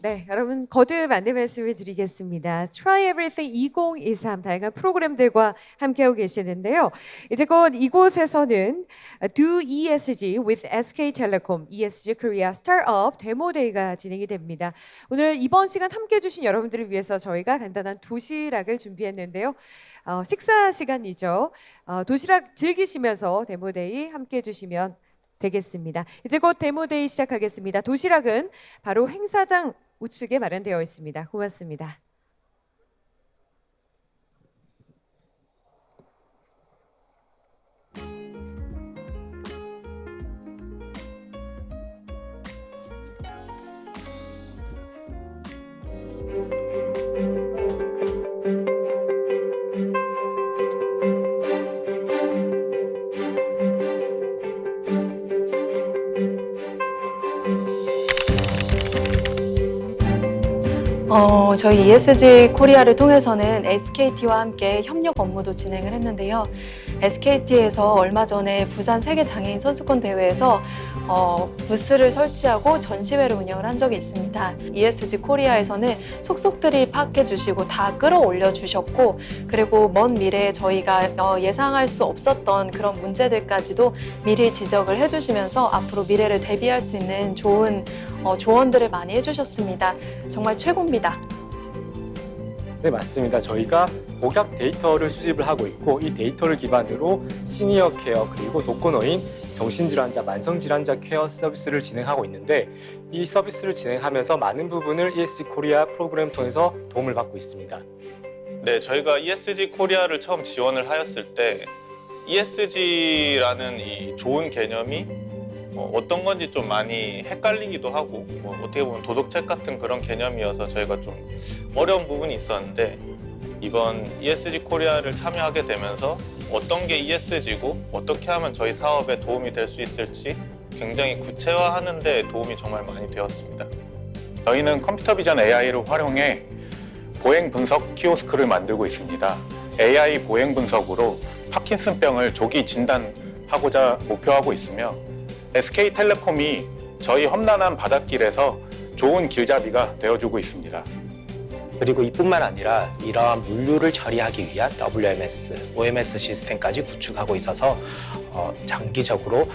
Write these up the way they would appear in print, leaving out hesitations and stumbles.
네, 여러분 거듭 안내 말씀을 드리겠습니다. Try Everything 2023 다양한 프로그램들과 함께하고 계시는데요. 이제 곧 이곳에서는 Do ESG with SK텔레콤 ESG Korea Startup 데모데이가 진행이 됩니다. 오늘 이번 시간 함께해 주신 여러분들을 위해서 저희가 간단한 도시락을 준비했는데요. 식사 시간이죠. 도시락 즐기시면서 데모데이 함께해 주시면 되겠습니다. 이제 곧 데모데이 시작하겠습니다. 도시락은 바로 행사장 우측에 마련되어 있습니다. 고맙습니다. 저희 ESG 코리아를 통해서는 SKT와 함께 협력 업무도 진행을 했는데요. SKT에서 얼마 전에 부산 세계장애인 선수권 대회에서 부스를 설치하고 전시회를 운영을 한 적이 있습니다. ESG 코리아에서는 속속들이 파악해 주시고 다 끌어올려 주셨고, 그리고 먼 미래에 저희가 예상할 수 없었던 그런 문제들까지도 미리 지적을 해주시면서 앞으로 미래를 대비할 수 있는 좋은 조언들을 많이 해주셨습니다. 정말 최고입니다. 네, 맞습니다. 저희가 복약 데이터를 수집을 하고 있고, 이 데이터를 기반으로 시니어 케어 그리고 독거노인, 정신질환자, 만성질환자 케어 서비스를 진행하고 있는데, 이 서비스를 진행하면서 많은 부분을 ESG 코리아 프로그램 통해서 도움을 받고 있습니다. 네, 저희가 ESG 코리아를 처음 지원을 하였을 때 ESG라는 이 좋은 개념이 어떤 건지 좀 많이 헷갈리기도 하고 어떻게 보면 도덕책 같은 그런 개념이어서 저희가 좀 어려운 부분이 있었는데, 이번 ESG 코리아를 참여하게 되면서 어떤 게 ESG고 어떻게 하면 저희 사업에 도움이 될 수 있을지 굉장히 구체화하는 데 도움이 정말 많이 되었습니다. 저희는 컴퓨터 비전 AI를 활용해 보행 분석 키오스크를 만들고 있습니다. AI 보행 분석으로 파킨슨병을 조기 진단하고자 목표하고 있으며, SK텔레콤이 저희 험난한 바닷길에서 좋은 길잡이가 되어주고 있습니다. 그리고 이뿐만 아니라 이러한 물류를 처리하기 위한 WMS, OMS 시스템까지 구축하고 있어서 장기적으로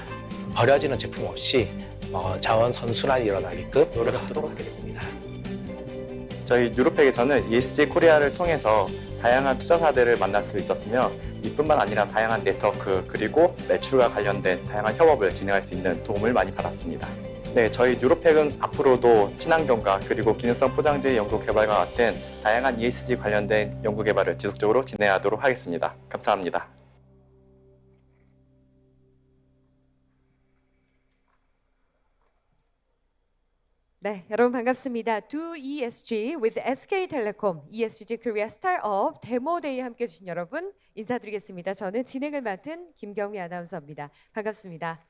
버려지는 제품 없이 자원 선순환이 일어나게끔 노력하도록 하겠습니다. 저희 뉴로팩에서는 ESG 코리아를 통해서 다양한 투자사들을 만날 수 있었으며, 이뿐만 아니라 다양한 네트워크 그리고 매출과 관련된 다양한 협업을 진행할 수 있는 도움을 많이 받았습니다. 네, 저희 뉴로팩은 앞으로도 친환경과 그리고 기능성 포장재 연구 개발과 같은 다양한 ESG 관련된 연구 개발을 지속적으로 진행하도록 하겠습니다. 감사합니다. 네, 여러분 반갑습니다. Do ESG with SK텔레콤 ESG Korea Startup 데모데이 함께 해주신 여러분 인사드리겠습니다. 저는 진행을 맡은 김경미 아나운서입니다. 반갑습니다.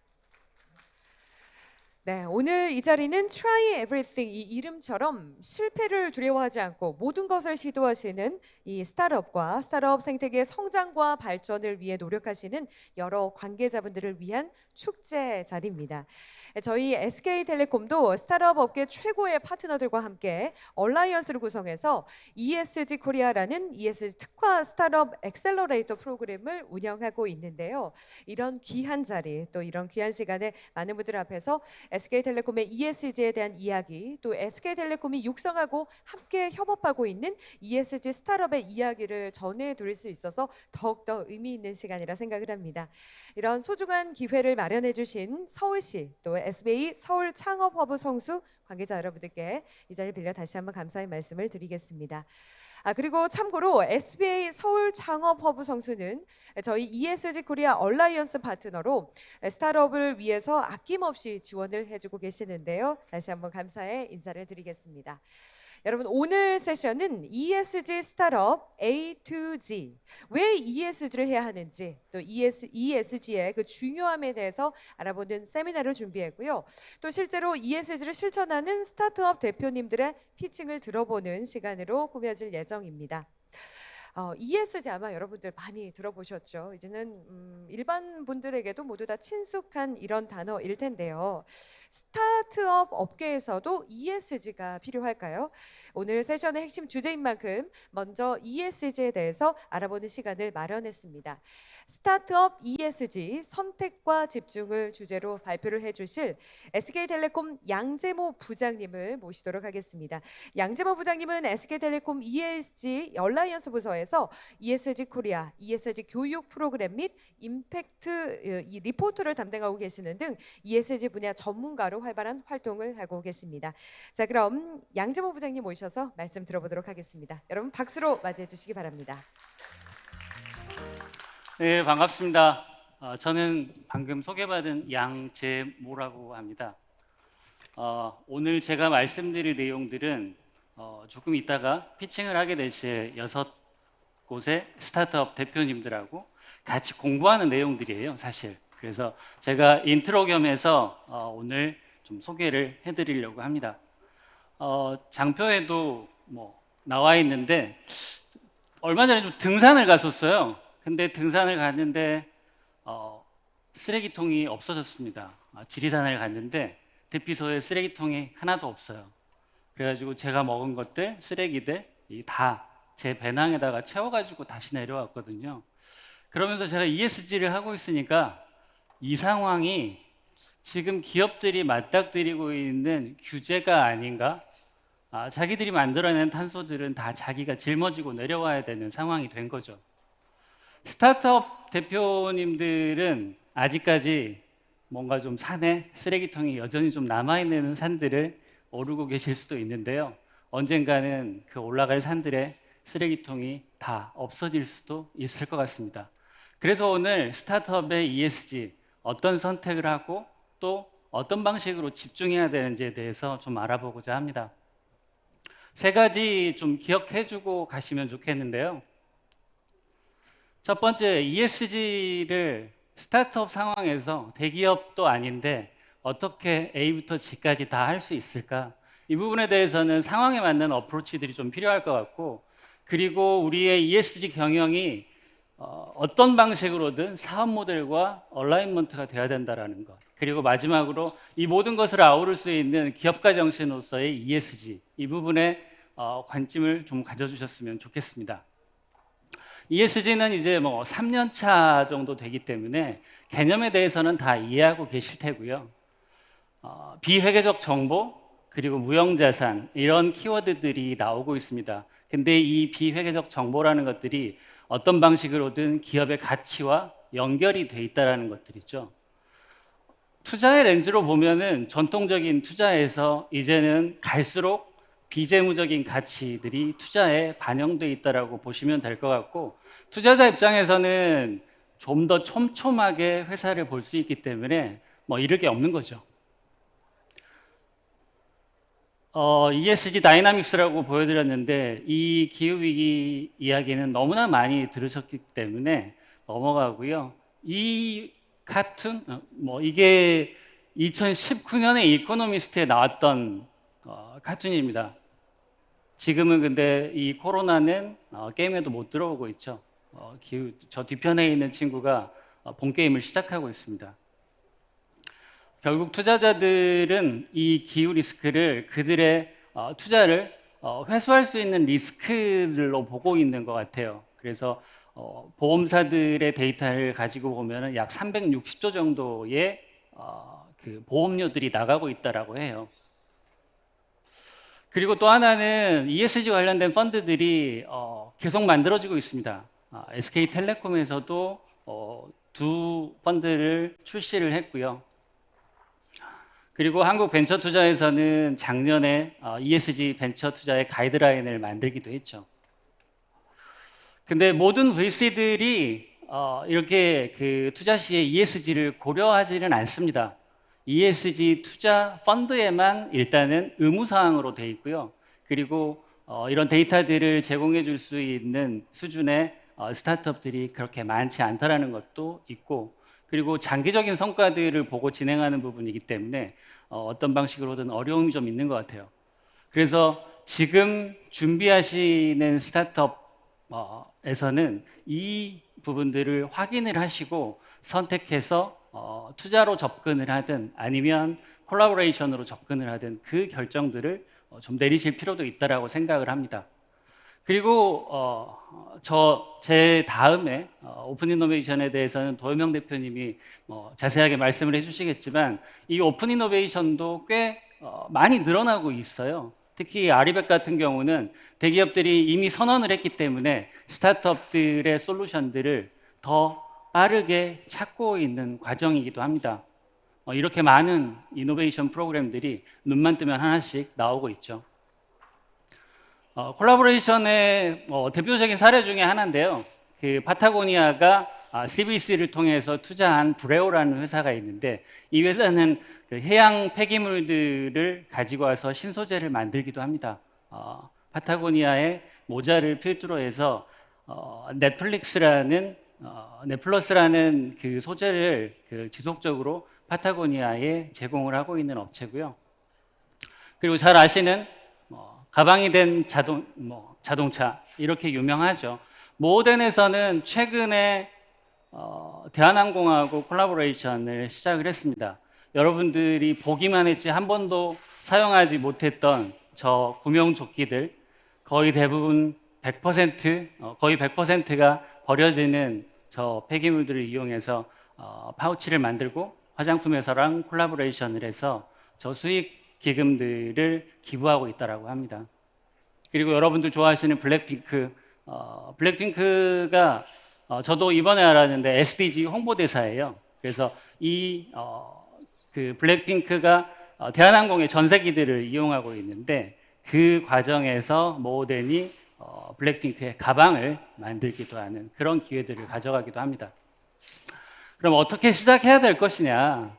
네, 오늘 이 자리는 Try Everything 이 이름처럼 실패를 두려워하지 않고 모든 것을 시도하시는 이 스타트업과 스타트업 생태계의 성장과 발전을 위해 노력하시는 여러 관계자분들을 위한 축제 자리입니다. 저희 SK텔레콤도 스타트업 업계 최고의 파트너들과 함께 얼라이언스를 구성해서 ESG 코리아라는 ESG 특화 스타트업 엑셀러레이터 프로그램을 운영하고 있는데요. 이런 귀한 자리, 또 이런 귀한 시간에 많은 분들 앞에서 SK텔레콤의 ESG에 대한 이야기, 또 SK텔레콤이 육성하고 함께 협업하고 있는 ESG 스타트업의 이야기를 전해드릴 수 있어서 더욱더 의미 있는 시간이라 생각을 합니다. 이런 소중한 기회를 마련해 주신 서울시 또 SBA 서울 창업허브 성수 관계자 여러분들께 이 자리를 빌려 다시 한번 감사의 말씀을 드리겠습니다. 그리고 참고로 SBA 서울 창업허브 성수는 저희 ESG 코리아 얼라이언스 파트너로 스타트업을 위해서 아낌없이 지원을 해주고 계시는데요. 다시 한번 감사의 인사를 드리겠습니다. 여러분 오늘 세션은 ESG 스타트업 A to G, 왜 ESG를 해야 하는지 또 ESG의 그 중요함에 대해서 알아보는 세미나를 준비했고요. 또 실제로 ESG를 실천하는 스타트업 대표님들의 피칭을 들어보는 시간으로 꾸며질 예정입니다. ESG 아마 여러분들 많이 들어보셨죠. 이제는 일반 분들에게도 모두 다 친숙한 이런 단어일 텐데요. 스타트업 업계에서도 ESG가 필요할까요? 오늘 세션의 핵심 주제인 만큼 먼저 ESG에 대해서 알아보는 시간을 마련했습니다. 스타트업 ESG 선택과 집중을 주제로 발표를 해주실 SK텔레콤 양재모 부장님을 모시도록 하겠습니다. 양재모 부장님은 SK텔레콤 ESG 얼라이언스 부서에서 ESG 코리아, ESG 교육 프로그램 및 임팩트 이 리포트를 담당하고 계시는 등 ESG 분야 전문가로 활발한 활동을 하고 계십니다. 자, 그럼 양재모 부장님 모셔서 말씀 들어보도록 하겠습니다. 여러분 박수로 맞이해 주시기 바랍니다. 네, 반갑습니다. 저는 방금 소개받은 양재모라고 합니다. 오늘 제가 말씀드릴 내용들은 조금 있다가 피칭을 하게 되실 6곳의 스타트업 대표님들하고 같이 공부하는 내용들이에요, 사실. 그래서 제가 인트로 겸해서 오늘 좀 소개를 해드리려고 합니다. 장표에도 나와 있는데 얼마 전에 좀 등산을 갔었어요. 근데 등산을 갔는데 쓰레기통이 없어졌습니다. 지리산을 갔는데 대피소에 쓰레기통이 하나도 없어요. 그래가지고 제가 먹은 것들, 쓰레기들 다 제 배낭에다가 채워가지고 다시 내려왔거든요. 그러면서 제가 ESG를 하고 있으니까 이 상황이 지금 기업들이 맞닥뜨리고 있는 규제가 아닌가? 자기들이 만들어낸 탄소들은 다 자기가 짊어지고 내려와야 되는 상황이 된 거죠. 스타트업 대표님들은 아직까지 뭔가 좀 산에 쓰레기통이 여전히 좀 남아있는 산들을 오르고 계실 수도 있는데요. 언젠가는 그 올라갈 산들의 쓰레기통이 다 없어질 수도 있을 것 같습니다. 그래서 오늘 스타트업의 ESG 어떤 선택을 하고 또 어떤 방식으로 집중해야 되는지에 대해서 좀 알아보고자 합니다. 3가지 좀 기억해주고 가시면 좋겠는데요. 첫 번째, ESG를 스타트업 상황에서 대기업도 아닌데 어떻게 A부터 G까지 다 할 수 있을까? 이 부분에 대해서는 상황에 맞는 어프로치들이 좀 필요할 것 같고, 그리고 우리의 ESG 경영이 어떤 방식으로든 사업 모델과 얼라이먼트가 되어야 된다는 것. 그리고 마지막으로 이 모든 것을 아우를 수 있는 기업가 정신으로서의 ESG, 이 부분에 관심을 좀 가져주셨으면 좋겠습니다. ESG는 이제 3년 차 정도 되기 때문에 개념에 대해서는 다 이해하고 계실 테고요. 비회계적 정보, 그리고 무형자산, 이런 키워드들이 나오고 있습니다. 근데 이 비회계적 정보라는 것들이 어떤 방식으로든 기업의 가치와 연결이 돼 있다는 것들이죠. 투자의 렌즈로 보면은 전통적인 투자에서 이제는 갈수록 비재무적인 가치들이 투자에 반영돼 있다라고 보시면 될 것 같고, 투자자 입장에서는 좀 더 촘촘하게 회사를 볼 수 있기 때문에 잃을 게 없는 거죠. ESG 다이나믹스라고 보여드렸는데 이 기후위기 이야기는 너무나 많이 들으셨기 때문에 넘어가고요. 이 카툰, 이게 2019년에 이코노미스트에 나왔던 카툰입니다. 지금은 근데 이 코로나는 게임에도 못 들어오고 있죠. 저 뒤편에 있는 친구가 본 게임을 시작하고 있습니다. 결국 투자자들은 이 기후 리스크를 그들의 투자를 회수할 수 있는 리스크들로 보고 있는 것 같아요. 그래서 보험사들의 데이터를 가지고 보면 약 360조 정도의 그 보험료들이 나가고 있다라고 해요. 그리고 또 하나는 ESG 관련된 펀드들이 계속 만들어지고 있습니다. SK텔레콤에서도 2 펀드를 출시를 했고요. 그리고 한국벤처투자에서는 작년에 ESG 벤처 투자의 가이드라인을 만들기도 했죠. 근데 모든 VC들이 이렇게 그 투자 시에 ESG를 고려하지는 않습니다. ESG 투자 펀드에만 일단은 의무사항으로 되어 있고요. 그리고 이런 데이터들을 제공해 줄 수 있는 수준의 스타트업들이 그렇게 많지 않다라는 것도 있고, 그리고 장기적인 성과들을 보고 진행하는 부분이기 때문에 어떤 방식으로든 어려움이 좀 있는 것 같아요. 그래서 지금 준비하시는 스타트업 에서는 이 부분들을 확인을 하시고 선택해서 투자로 접근을 하든 아니면 콜라보레이션으로 접근을 하든 그 결정들을 좀 내리실 필요도 있다라고 생각을 합니다. 그리고 제 다음에 오픈 이노베이션에 대해서는 도현명 대표님이 자세하게 말씀을 해주시겠지만 이 오픈 이노베이션도 꽤 많이 늘어나고 있어요. 특히 아리백 같은 경우는 대기업들이 이미 선언을 했기 때문에 스타트업들의 솔루션들을 더 빠르게 찾고 있는 과정이기도 합니다. 이렇게 많은 이노베이션 프로그램들이 눈만 뜨면 하나씩 나오고 있죠. 콜라보레이션의 대표적인 사례 중에 하나인데요. 그 파타고니아가 CVC를 통해서 투자한 브레오라는 회사가 있는데 이 회사는 그 해양 폐기물들을 가지고 와서 신소재를 만들기도 합니다. 파타고니아의 모자를 필두로 해서 넷플러스라는 그 소재를 지속적으로 파타고니아에 제공을 하고 있는 업체고요. 그리고 잘 아시는 가방이 된 자동차 이렇게 유명하죠. 모덴에서는 최근에 대한항공하고 콜라보레이션을 시작을 했습니다. 여러분들이 보기만 했지 한 번도 사용하지 못했던 저 구명조끼들 거의 대부분 100% 거의 100%가 버려지는 저 폐기물들을 이용해서 파우치를 만들고 화장품 회사랑 콜라보레이션을 해서 저 수익 기금들을 기부하고 있다라고 합니다. 그리고 여러분들 좋아하시는 블랙핑크, 블랙핑크가 저도 이번에 알았는데 SDG 홍보대사예요. 그래서 그 블랙핑크가 대한항공의 전세기들을 이용하고 있는데 그 과정에서 모덴이 블랙핑크의 가방을 만들기도 하는 그런 기회들을 가져가기도 합니다. 그럼 어떻게 시작해야 될 것이냐?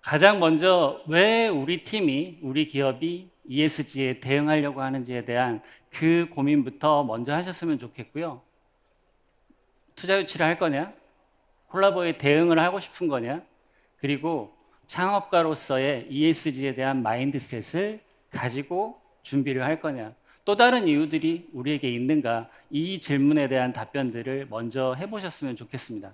가장 먼저 왜 우리 팀이, 우리 기업이 ESG에 대응하려고 하는지에 대한 그 고민부터 먼저 하셨으면 좋겠고요. 투자 유치를 할 거냐? 콜라보에 대응을 하고 싶은 거냐? 그리고 창업가로서의 ESG에 대한 마인드셋을 가지고 준비를 할 거냐? 또 다른 이유들이 우리에게 있는가? 이 질문에 대한 답변들을 먼저 해보셨으면 좋겠습니다.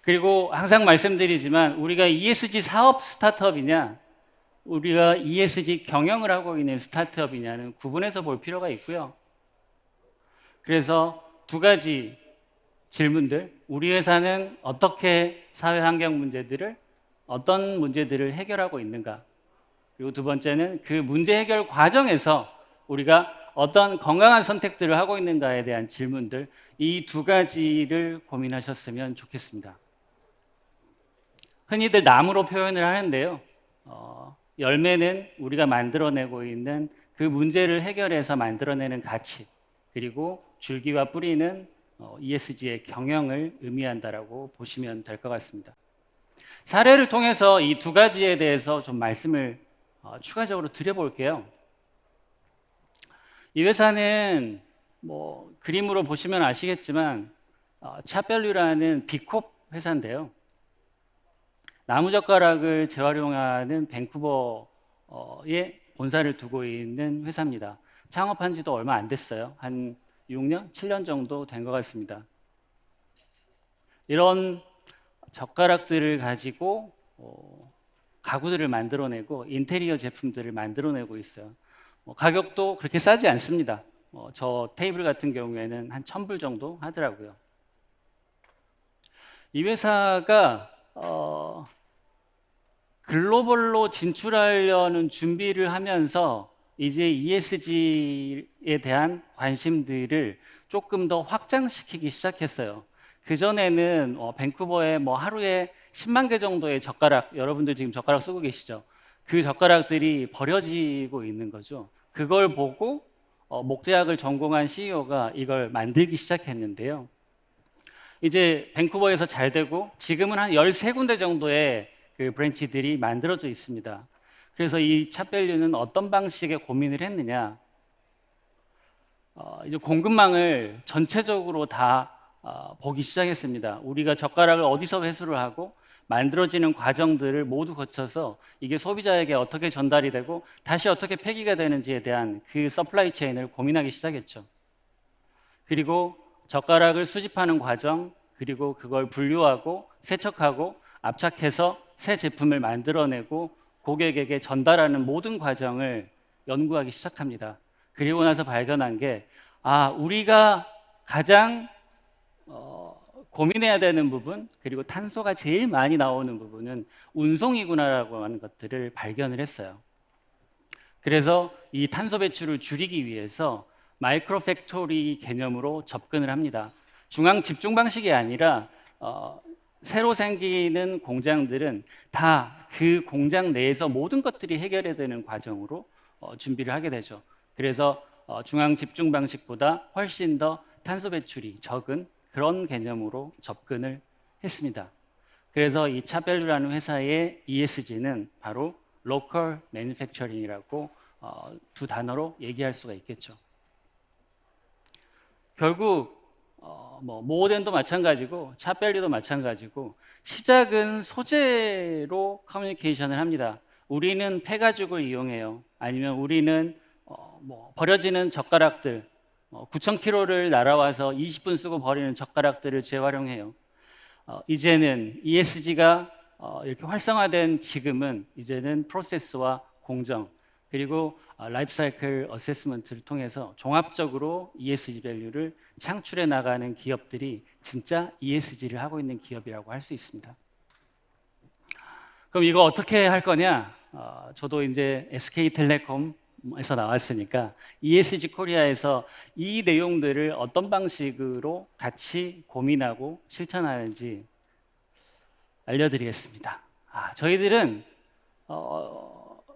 그리고 항상 말씀드리지만 우리가 ESG 사업 스타트업이냐, 우리가 ESG 경영을 하고 있는 스타트업이냐는 구분해서 볼 필요가 있고요. 그래서 두 가지 질문들, 우리 회사는 어떻게 사회 환경 문제들을, 어떤 문제들을 해결하고 있는가? 그리고 두 번째는 그 문제 해결 과정에서 우리가 어떤 건강한 선택들을 하고 있는가에 대한 질문들, 이 두 가지를 고민하셨으면 좋겠습니다. 흔히들 나무로 표현을 하는데요. 열매는 우리가 만들어내고 있는 그 문제를 해결해서 만들어내는 가치, 그리고 줄기와 뿌리는 ESG의 경영을 의미한다라고 보시면 될 것 같습니다. 사례를 통해서 이 두 가지에 대해서 좀 말씀을 추가적으로 드려볼게요. 이 회사는 그림으로 보시면 아시겠지만 차별류라는 비콥 회사인데요. 나무젓가락을 재활용하는 밴쿠버에 본사를 두고 있는 회사입니다. 창업한 지도 얼마 안 됐어요. 한 6년, 7년 정도 된 것 같습니다. 이런 젓가락들을 가지고 가구들을 만들어내고 인테리어 제품들을 만들어내고 있어요. 가격도 그렇게 싸지 않습니다. 저 테이블 같은 경우에는 한 1,000불 정도 하더라고요. 이 회사가 글로벌로 진출하려는 준비를 하면서 이제 ESG에 대한 관심들을 조금 더 확장시키기 시작했어요. 그전에는 밴쿠버에 하루에 10만 개 정도의 젓가락, 여러분들 지금 젓가락 쓰고 계시죠? 그 젓가락들이 버려지고 있는 거죠. 그걸 보고 목재학을 전공한 CEO가 이걸 만들기 시작했는데요. 이제 밴쿠버에서 잘 되고 지금은 한 13군데 정도의 그 브랜치들이 만들어져 있습니다. 그래서 이 찹밸류는 어떤 방식의 고민을 했느냐. 이제 공급망을 전체적으로 다 보기 시작했습니다. 우리가 젓가락을 어디서 회수를 하고 만들어지는 과정들을 모두 거쳐서 이게 소비자에게 어떻게 전달이 되고 다시 어떻게 폐기가 되는지에 대한 그 서플라이 체인을 고민하기 시작했죠. 그리고 젓가락을 수집하는 과정, 그리고 그걸 분류하고 세척하고 압착해서 새 제품을 만들어내고 고객에게 전달하는 모든 과정을 연구하기 시작합니다. 그리고 나서 발견한 게, 우리가 가장 고민해야 되는 부분, 그리고 탄소가 제일 많이 나오는 부분은 운송이구나라고 하는 것들을 발견을 했어요. 그래서 이 탄소 배출을 줄이기 위해서 마이크로 팩토리 개념으로 접근을 합니다. 중앙 집중 방식이 아니라 새로 생기는 공장들은 다 그 공장 내에서 모든 것들이 해결해야 되는 과정으로 준비를 하게 되죠. 그래서 중앙 집중 방식보다 훨씬 더 탄소 배출이 적은 그런 개념으로 접근을 했습니다. 그래서 이 차벨류라는 회사의 ESG는 바로 Local Manufacturing이라고 두 단어로 얘기할 수가 있겠죠. 결국 모덴도 마찬가지고 차벨류도 마찬가지고 시작은 소재로 커뮤니케이션을 합니다. 우리는 폐가죽을 이용해요. 아니면 우리는 버려지는 젓가락들 9,000km를 날아와서 20분 쓰고 버리는 젓가락들을 재활용해요. 이제는 ESG가 이렇게 활성화된 지금은 이제는 프로세스와 공정 그리고 라이프 사이클 어세스먼트를 통해서 종합적으로 ESG 밸류를 창출해 나가는 기업들이 진짜 ESG를 하고 있는 기업이라고 할 수 있습니다. 그럼 이거 어떻게 할 거냐? 저도 이제 SK텔레콤에서 나왔으니까 ESG 코리아에서 이 내용들을 어떤 방식으로 같이 고민하고 실천하는지 알려드리겠습니다. 저희들은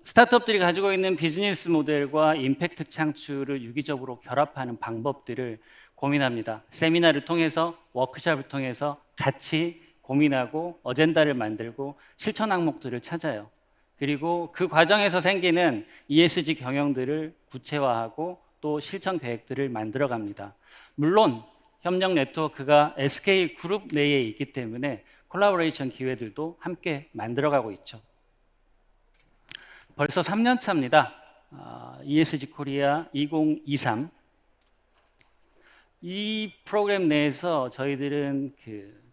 스타트업들이 가지고 있는 비즈니스 모델과 임팩트 창출을 유기적으로 결합하는 방법들을 고민합니다. 세미나를 통해서 워크숍을 통해서 같이 고민하고 어젠다를 만들고 실천 항목들을 찾아요. 그리고 그 과정에서 생기는 ESG 경영들을 구체화하고 또 실천 계획들을 만들어 갑니다. 물론 협력 네트워크가 SK그룹 내에 있기 때문에 콜라보레이션 기회들도 함께 만들어가고 있죠. 벌써 3년 차입니다. ESG 코리아 2023. 이 프로그램 내에서 저희들은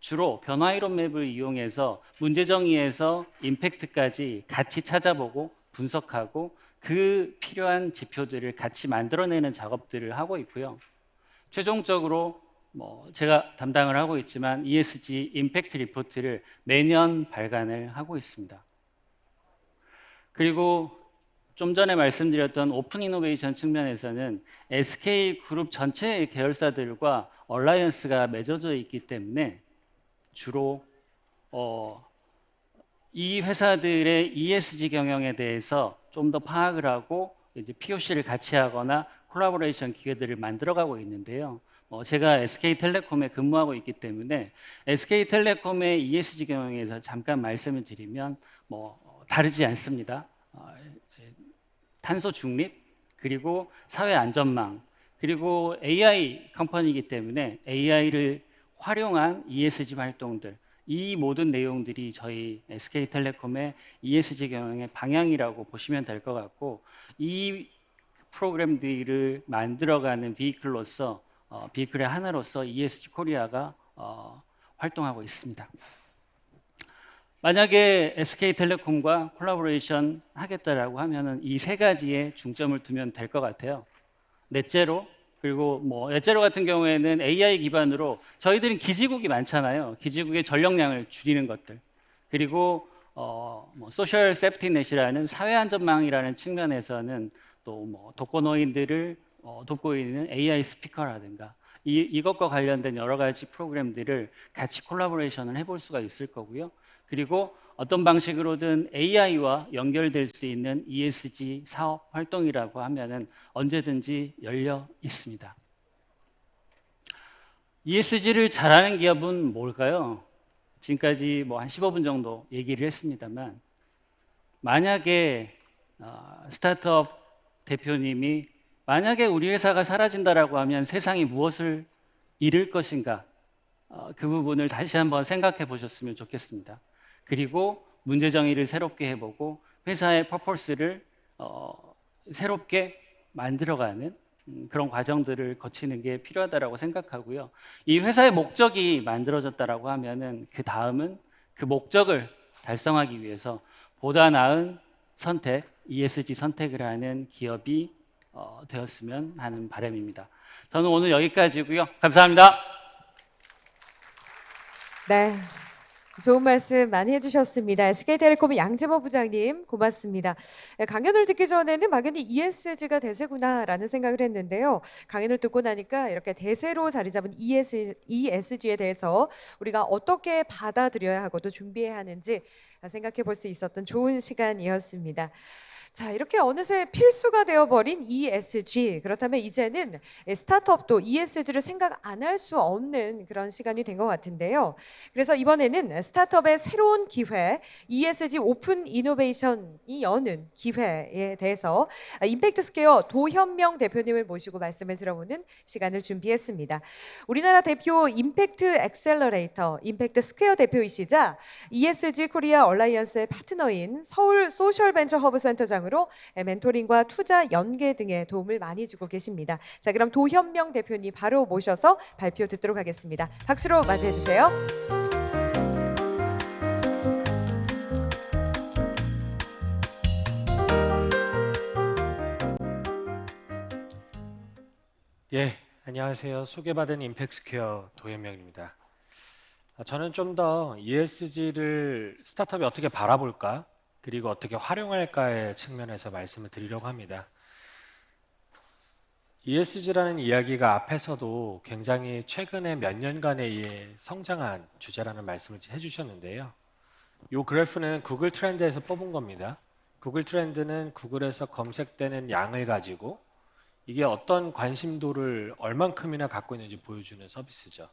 주로 변화 이론 맵을 이용해서 문제 정의에서 임팩트까지 같이 찾아보고 분석하고 그 필요한 지표들을 같이 만들어내는 작업들을 하고 있고요. 최종적으로 제가 담당을 하고 있지만 ESG 임팩트 리포트를 매년 발간을 하고 있습니다. 그리고 좀 전에 말씀드렸던 오픈 이노베이션 측면에서는 SK그룹 전체의 계열사들과 얼라이언스가 맺어져 있기 때문에 주로 이 회사들의 ESG 경영에 대해서 좀 더 파악을 하고 이제 POC를 같이 하거나 콜라보레이션 기회들을 만들어가고 있는데요. 제가 SK텔레콤에 근무하고 있기 때문에 SK텔레콤의 ESG 경영에서 잠깐 말씀을 드리면 다르지 않습니다. 탄소 중립, 그리고 사회 안전망, 그리고 AI 컴퍼니이기 때문에 AI를 활용한 ESG 활동들, 이 모든 내용들이 저희 SK텔레콤의 ESG 경영의 방향이라고 보시면 될 것 같고, 이 프로그램들을 만들어가는 비클로서 비클의 하나로서 ESG 코리아가 활동하고 있습니다. 만약에 SK텔레콤과 콜라보레이션 하겠다라고 하면은 이 세 가지에 중점을 두면 될 것 같아요. 넷제로, 그리고 넷제로 같은 경우에는 AI 기반으로 저희들은 기지국이 많잖아요. 기지국의 전력량을 줄이는 것들. 그리고 소셜 세프티넷이라는 사회 안전망이라는 측면에서는 또 독거노인들을 돕고 있는 AI 스피커라든가 이것과 관련된 여러 가지 프로그램들을 같이 콜라보레이션을 해볼 수가 있을 거고요. 그리고 어떤 방식으로든 AI와 연결될 수 있는 ESG 사업 활동이라고 하면은 언제든지 열려 있습니다. ESG를 잘하는 기업은 뭘까요? 지금까지 한 15분 정도 얘기를 했습니다만, 만약에 스타트업 대표님이 만약에 우리 회사가 사라진다라고 하면 세상이 무엇을 잃을 것인가, 그 부분을 다시 한번 생각해 보셨으면 좋겠습니다. 그리고 문제 정의를 새롭게 해보고 회사의 퍼포스를 새롭게 만들어가는 그런 과정들을 거치는 게 필요하다라고 생각하고요. 이 회사의 목적이 만들어졌다라고 하면은 그 다음은 그 목적을 달성하기 위해서 보다 나은 선택, ESG 선택을 하는 기업이 되었으면 하는 바람입니다. 저는 오늘 여기까지고요. 감사합니다. 네. 좋은 말씀 많이 해주셨습니다. SK텔레콤 양재모 부장님, 고맙습니다. 강연을 듣기 전에는 막연히 ESG가 대세구나라는 생각을 했는데요. 강연을 듣고 나니까 이렇게 대세로 자리 잡은 ESG에 대해서 우리가 어떻게 받아들여야 하고 또 준비해야 하는지 생각해 볼 수 있었던 좋은 시간이었습니다. 자, 이렇게 어느새 필수가 되어버린 ESG. 그렇다면 이제는 스타트업도 ESG를 생각 안 할 수 없는 그런 시간이 된 것 같은데요. 그래서 이번에는 스타트업의 새로운 기회, ESG 오픈 이노베이션이 여는 기회에 대해서 임팩트 스퀘어 도현명 대표님을 모시고 말씀을 들어보는 시간을 준비했습니다. 우리나라 대표 임팩트 엑셀러레이터, 임팩트 스퀘어 대표이시자 ESG 코리아 얼라이언스의 파트너인 서울 소셜벤처 허브 센터장 으로 멘토링과 투자 연계 등의 도움을 많이 주고 계십니다. 자, 그럼 도현명 대표님 바로 모셔서 발표 듣도록 하겠습니다. 박수로 맞이해 주세요. 예, 안녕하세요. 소개받은 임팩트스퀘어 도현명입니다. 저는 좀 더 ESG를 스타트업이 어떻게 바라볼까? 그리고 어떻게 활용할까의 측면에서 말씀을 드리려고 합니다. ESG라는 이야기가 앞에서도 굉장히 최근에 몇 년간에 성장한 주제라는 말씀을 해주셨는데요. 이 그래프는 구글 트렌드에서 뽑은 겁니다. 구글 트렌드는 구글에서 검색되는 양을 가지고 이게 어떤 관심도를 얼만큼이나 갖고 있는지 보여주는 서비스죠.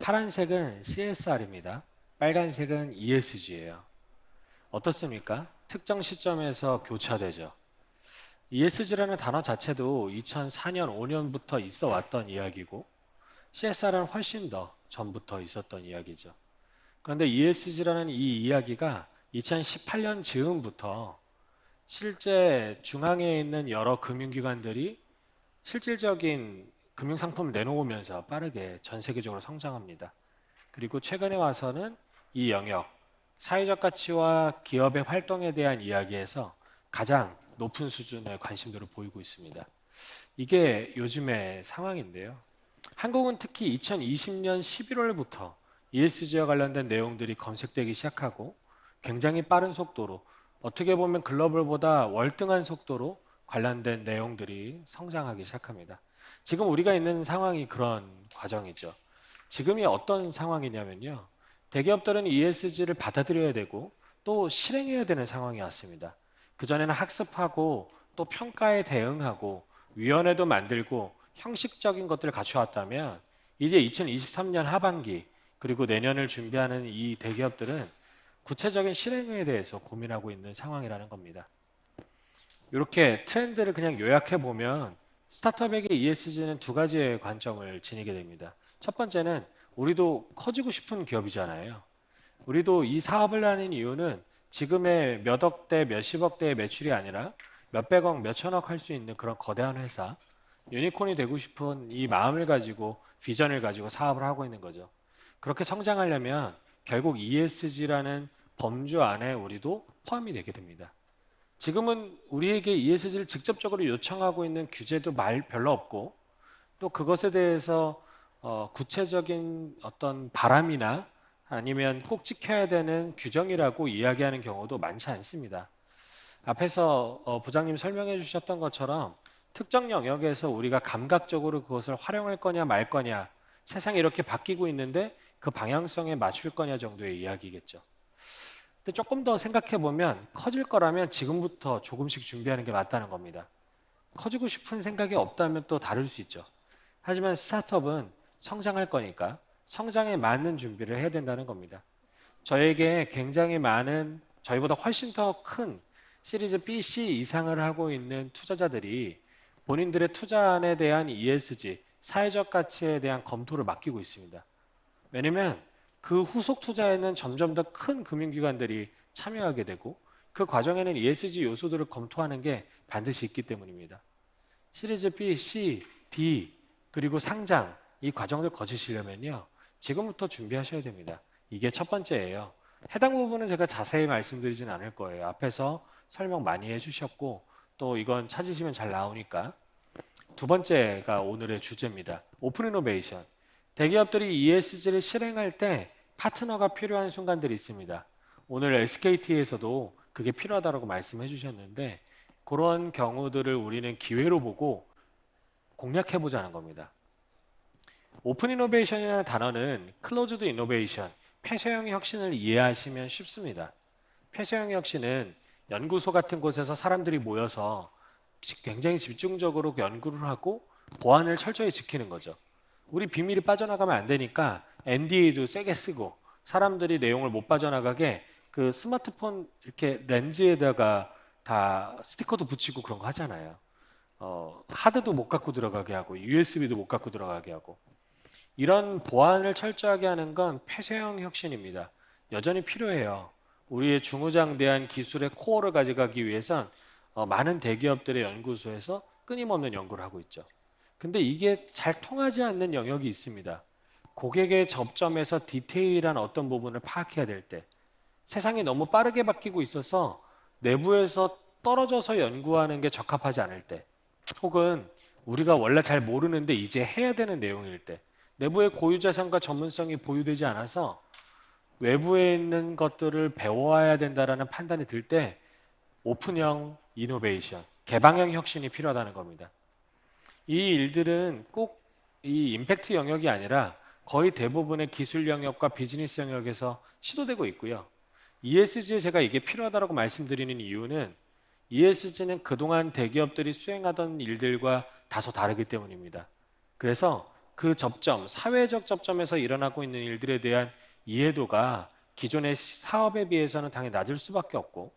파란색은 CSR입니다. 빨간색은 ESG예요. 어떻습니까? 특정 시점에서 교차되죠. ESG라는 단어 자체도 2004년, 5년부터 있어 왔던 이야기고 CSR은 훨씬 더 전부터 있었던 이야기죠. 그런데 ESG라는 이 이야기가 2018년 즈음부터 실제 중앙에 있는 여러 금융기관들이 실질적인 금융상품을 내놓으면서 빠르게 전 세계적으로 성장합니다. 그리고 최근에 와서는 이 영역, 사회적 가치와 기업의 활동에 대한 이야기에서 가장 높은 수준의 관심도를 보이고 있습니다. 이게 요즘의 상황인데요. 한국은 특히 2020년 11월부터 ESG와 관련된 내용들이 검색되기 시작하고 굉장히 빠른 속도로 어떻게 보면 글로벌보다 월등한 속도로 관련된 내용들이 성장하기 시작합니다. 지금 우리가 있는 상황이 그런 과정이죠. 지금이 어떤 상황이냐면요. 대기업들은 ESG를 받아들여야 되고 또 실행해야 되는 상황이 왔습니다. 그전에는 학습하고 또 평가에 대응하고 위원회도 만들고 형식적인 것들을 갖춰왔다면 이제 2023년 하반기 그리고 내년을 준비하는 이 대기업들은 구체적인 실행에 대해서 고민하고 있는 상황이라는 겁니다. 이렇게 트렌드를 그냥 요약해 보면 스타트업에게 ESG는 두 가지의 관점을 지니게 됩니다. 첫 번째는 우리도 커지고 싶은 기업이잖아요. 우리도 이 사업을 하는 이유는 지금의 몇억 대, 몇십억 대의 매출이 아니라 몇백억, 몇천억 할 수 있는 그런 거대한 회사, 유니콘이 되고 싶은 이 마음을 가지고 비전을 가지고 사업을 하고 있는 거죠. 그렇게 성장하려면 결국 ESG라는 범주 안에 우리도 포함이 되게 됩니다. 지금은 우리에게 ESG를 직접적으로 요청하고 있는 규제도 별로 없고 또 그것에 대해서 구체적인 어떤 바람이나 아니면 꼭 지켜야 되는 규정이라고 이야기하는 경우도 많지 않습니다. 앞에서 부장님 설명해 주셨던 것처럼 특정 영역에서 우리가 감각적으로 그것을 활용할 거냐 말 거냐 세상이 이렇게 바뀌고 있는데 그 방향성에 맞출 거냐 정도의 이야기겠죠. 근데 조금 더 생각해 보면 커질 거라면 지금부터 조금씩 준비하는 게 맞다는 겁니다. 커지고 싶은 생각이 없다면 또 다를 수 있죠. 하지만 스타트업은 성장할 거니까 성장에 맞는 준비를 해야 된다는 겁니다. 저에게 굉장히 많은 저희보다 훨씬 더 큰 시리즈 B, C 이상을 하고 있는 투자자들이 본인들의 투자안에 대한 ESG, 사회적 가치에 대한 검토를 맡기고 있습니다. 왜냐면 그 후속 투자에는 점점 더 큰 금융기관들이 참여하게 되고 그 과정에는 ESG 요소들을 검토하는 게 반드시 있기 때문입니다. 시리즈 B, C, D 그리고 상장 이 과정을 거치시려면요. 지금부터 준비하셔야 됩니다. 이게 첫 번째예요. 해당 부분은 제가 자세히 말씀드리진 않을 거예요. 앞에서 설명 많이 해주셨고 또 이건 찾으시면 잘 나오니까. 두 번째가 오늘의 주제입니다. 오픈 이노베이션. 대기업들이 ESG를 실행할 때 파트너가 필요한 순간들이 있습니다. 오늘 SKT에서도 그게 필요하다고 말씀해 주셨는데 그런 경우들을 우리는 기회로 보고 공략해 보자는 겁니다. 오픈 이노베이션이라는 단어는 클로즈드 이노베이션, 폐쇄형 혁신을 이해하시면 쉽습니다. 폐쇄형 혁신은 연구소 같은 곳에서 사람들이 모여서 굉장히 집중적으로 연구를 하고 보안을 철저히 지키는 거죠. 우리 비밀이 빠져나가면 안 되니까 NDA도 세게 쓰고 사람들이 내용을 못 빠져나가게 그 스마트폰 이렇게 렌즈에다가 다 스티커도 붙이고 그런 거 하잖아요. 하드도 못 갖고 들어가게 하고 USB도 못 갖고 들어가게 하고 이런 보안을 철저하게 하는 건 폐쇄형 혁신입니다. 여전히 필요해요. 우리의 중후장대한 기술의 코어를 가져가기 위해선 많은 대기업들의 연구소에서 끊임없는 연구를 하고 있죠. 근데 이게 잘 통하지 않는 영역이 있습니다. 고객의 접점에서 디테일한 어떤 부분을 파악해야 될 때, 세상이 너무 빠르게 바뀌고 있어서 내부에서 떨어져서 연구하는 게 적합하지 않을 때, 혹은 우리가 원래 잘 모르는데 이제 해야 되는 내용일 때, 내부의 고유자산과 전문성이 보유되지 않아서 외부에 있는 것들을 배워야 된다는 판단이 들 때 오픈형 이노베이션, 개방형 혁신이 필요하다는 겁니다. 이 일들은 꼭 이 임팩트 영역이 아니라 거의 대부분의 기술 영역과 비즈니스 영역에서 시도되고 있고요. ESG에 제가 이게 필요하다고 말씀드리는 이유는 ESG는 그동안 대기업들이 수행하던 일들과 다소 다르기 때문입니다. 그래서 그 접점, 사회적 접점에서 일어나고 있는 일들에 대한 이해도가 기존의 사업에 비해서는 당연히 낮을 수밖에 없고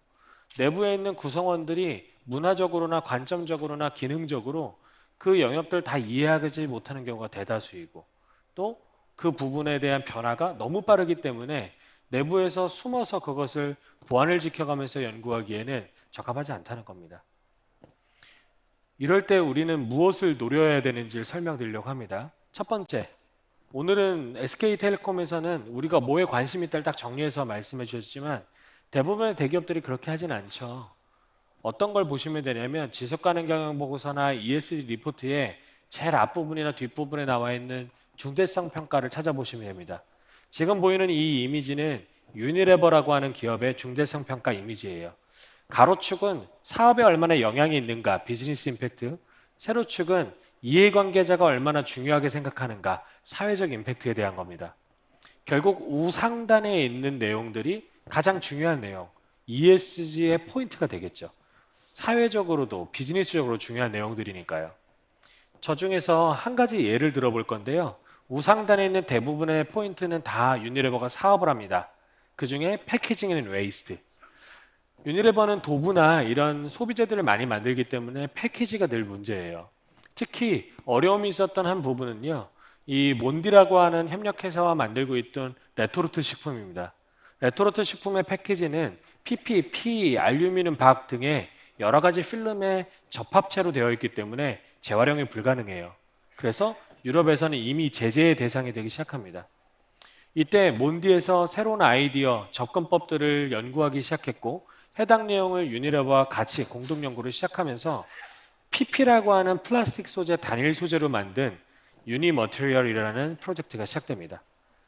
내부에 있는 구성원들이 문화적으로나 관점적으로나 기능적으로 그 영역들을 다 이해하지 못하는 경우가 대다수이고 또 그 부분에 대한 변화가 너무 빠르기 때문에 내부에서 숨어서 그것을 보안을 지켜가면서 연구하기에는 적합하지 않다는 겁니다. 이럴 때 우리는 무엇을 노려야 되는지를 설명드리려고 합니다. 첫 번째, 오늘은 SK텔레콤에서는 우리가 뭐에 관심이 있다를 딱 정리해서 말씀해 주셨지만 대부분의 대기업들이 그렇게 하진 않죠. 어떤 걸 보시면 되냐면 지속가능 경영 보고서나 ESG 리포트에 제일 앞부분이나 뒷부분에 나와 있는 중대성 평가를 찾아보시면 됩니다. 지금 보이는 이 이미지는 유니레버라고 하는 기업의 중대성 평가 이미지예요. 가로축은 사업에 얼마나 영향이 있는가, 비즈니스 임팩트. 세로축은 이해관계자가 얼마나 중요하게 생각하는가, 사회적 임팩트에 대한 겁니다. 결국 우상단에 있는 내용들이 가장 중요한 내용, ESG의 포인트가 되겠죠. 사회적으로도 비즈니스적으로 중요한 내용들이니까요. 저 중에서 한 가지 예를 들어볼 건데요. 우상단에 있는 대부분의 포인트는 다 유니레버가 사업을 합니다. 그 중에 패키징 앤 웨이스트. 유니레버는 도구나 이런 소비재들을 많이 만들기 때문에 패키지가 늘 문제예요. 특히 어려움이 있었던 한 부분은요. 이 몬디라고 하는 협력회사와 만들고 있던 레토르트 식품입니다. 레토르트 식품의 패키지는 PP, PE, 알루미늄, 박 등의 여러 가지 필름의 접합체로 되어 있기 때문에 재활용이 불가능해요. 그래서 유럽에서는 이미 제재의 대상이 되기 시작합니다. 이때 몬디에서 새로운 아이디어, 접근법들을 연구하기 시작했고 해당 내용을 유니레버와 같이 공동 연구를 시작하면서 PP라고 하는 플라스틱 소재 단일 소재로 만든 유니머티리얼이라는 프로젝트가 시작됩니다.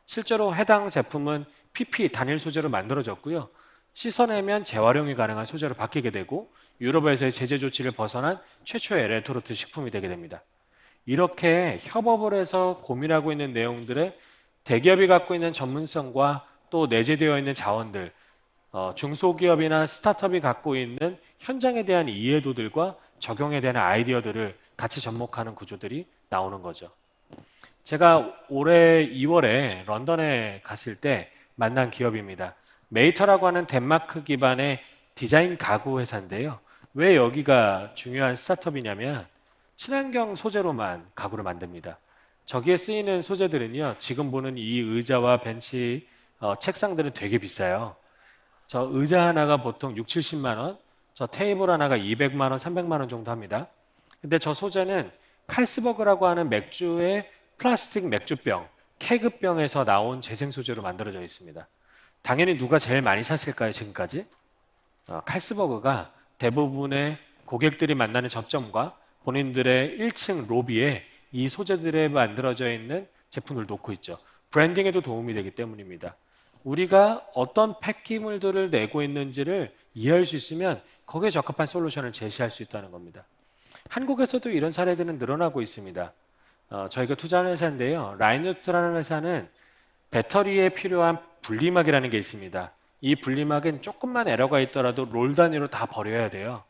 실제로 해당 제품은 PP 단일 소재로 만들어졌고요. 씻어내면 재활용이 가능한 소재로 바뀌게 되고 유럽에서의 제재 조치를 벗어난 최초의 레토르트 식품이 되게 됩니다. 이렇게 협업을 해서 고민하고 있는 내용들의 대기업이 갖고 있는 전문성과 또 내재되어 있는 자원들, 중소기업이나 스타트업이 갖고 있는 현장에 대한 이해도들과 적용에 대한 아이디어들을 같이 접목하는 구조들이 나오는 거죠. 제가 올해 2월에 런던에 갔을 때 만난 기업입니다. 메이터라고 하는 덴마크 기반의 디자인 가구 회사인데요. 왜 여기가 중요한 스타트업이냐면 친환경 소재로만 가구를 만듭니다. 저기에 쓰이는 소재들은요, 지금 보는 이 의자와 벤치, 책상들은 되게 비싸요. 저 의자 하나가 보통 6, 70만 원, 저 테이블 하나가 200만 원, 300만 원 정도 합니다. 근데 저 소재는 칼스버그라고 하는 맥주의 플라스틱 맥주병, 케그병에서 나온 재생 소재로 만들어져 있습니다. 당연히 누가 제일 많이 샀을까요, 지금까지? 칼스버그가 대부분의 고객들이 만나는 접점과 본인들의 1층 로비에 이 소재들에 만들어져 있는 제품을 놓고 있죠. 브랜딩에도 도움이 되기 때문입니다. 우리가 어떤 폐기물들을 내고 있는지를 이해할 수 있으면 거기에 적합한 솔루션을 제시할 수 있다는 겁니다. 한국에서도 이런 사례들은 늘어나고 있습니다. 저희가 투자한 회사인데요. 라인노트라는 회사는 배터리에 필요한 분리막이라는 게 있습니다. 이 분리막은 조금만 에러가 있더라도 롤 단위로 다 버려야 돼요.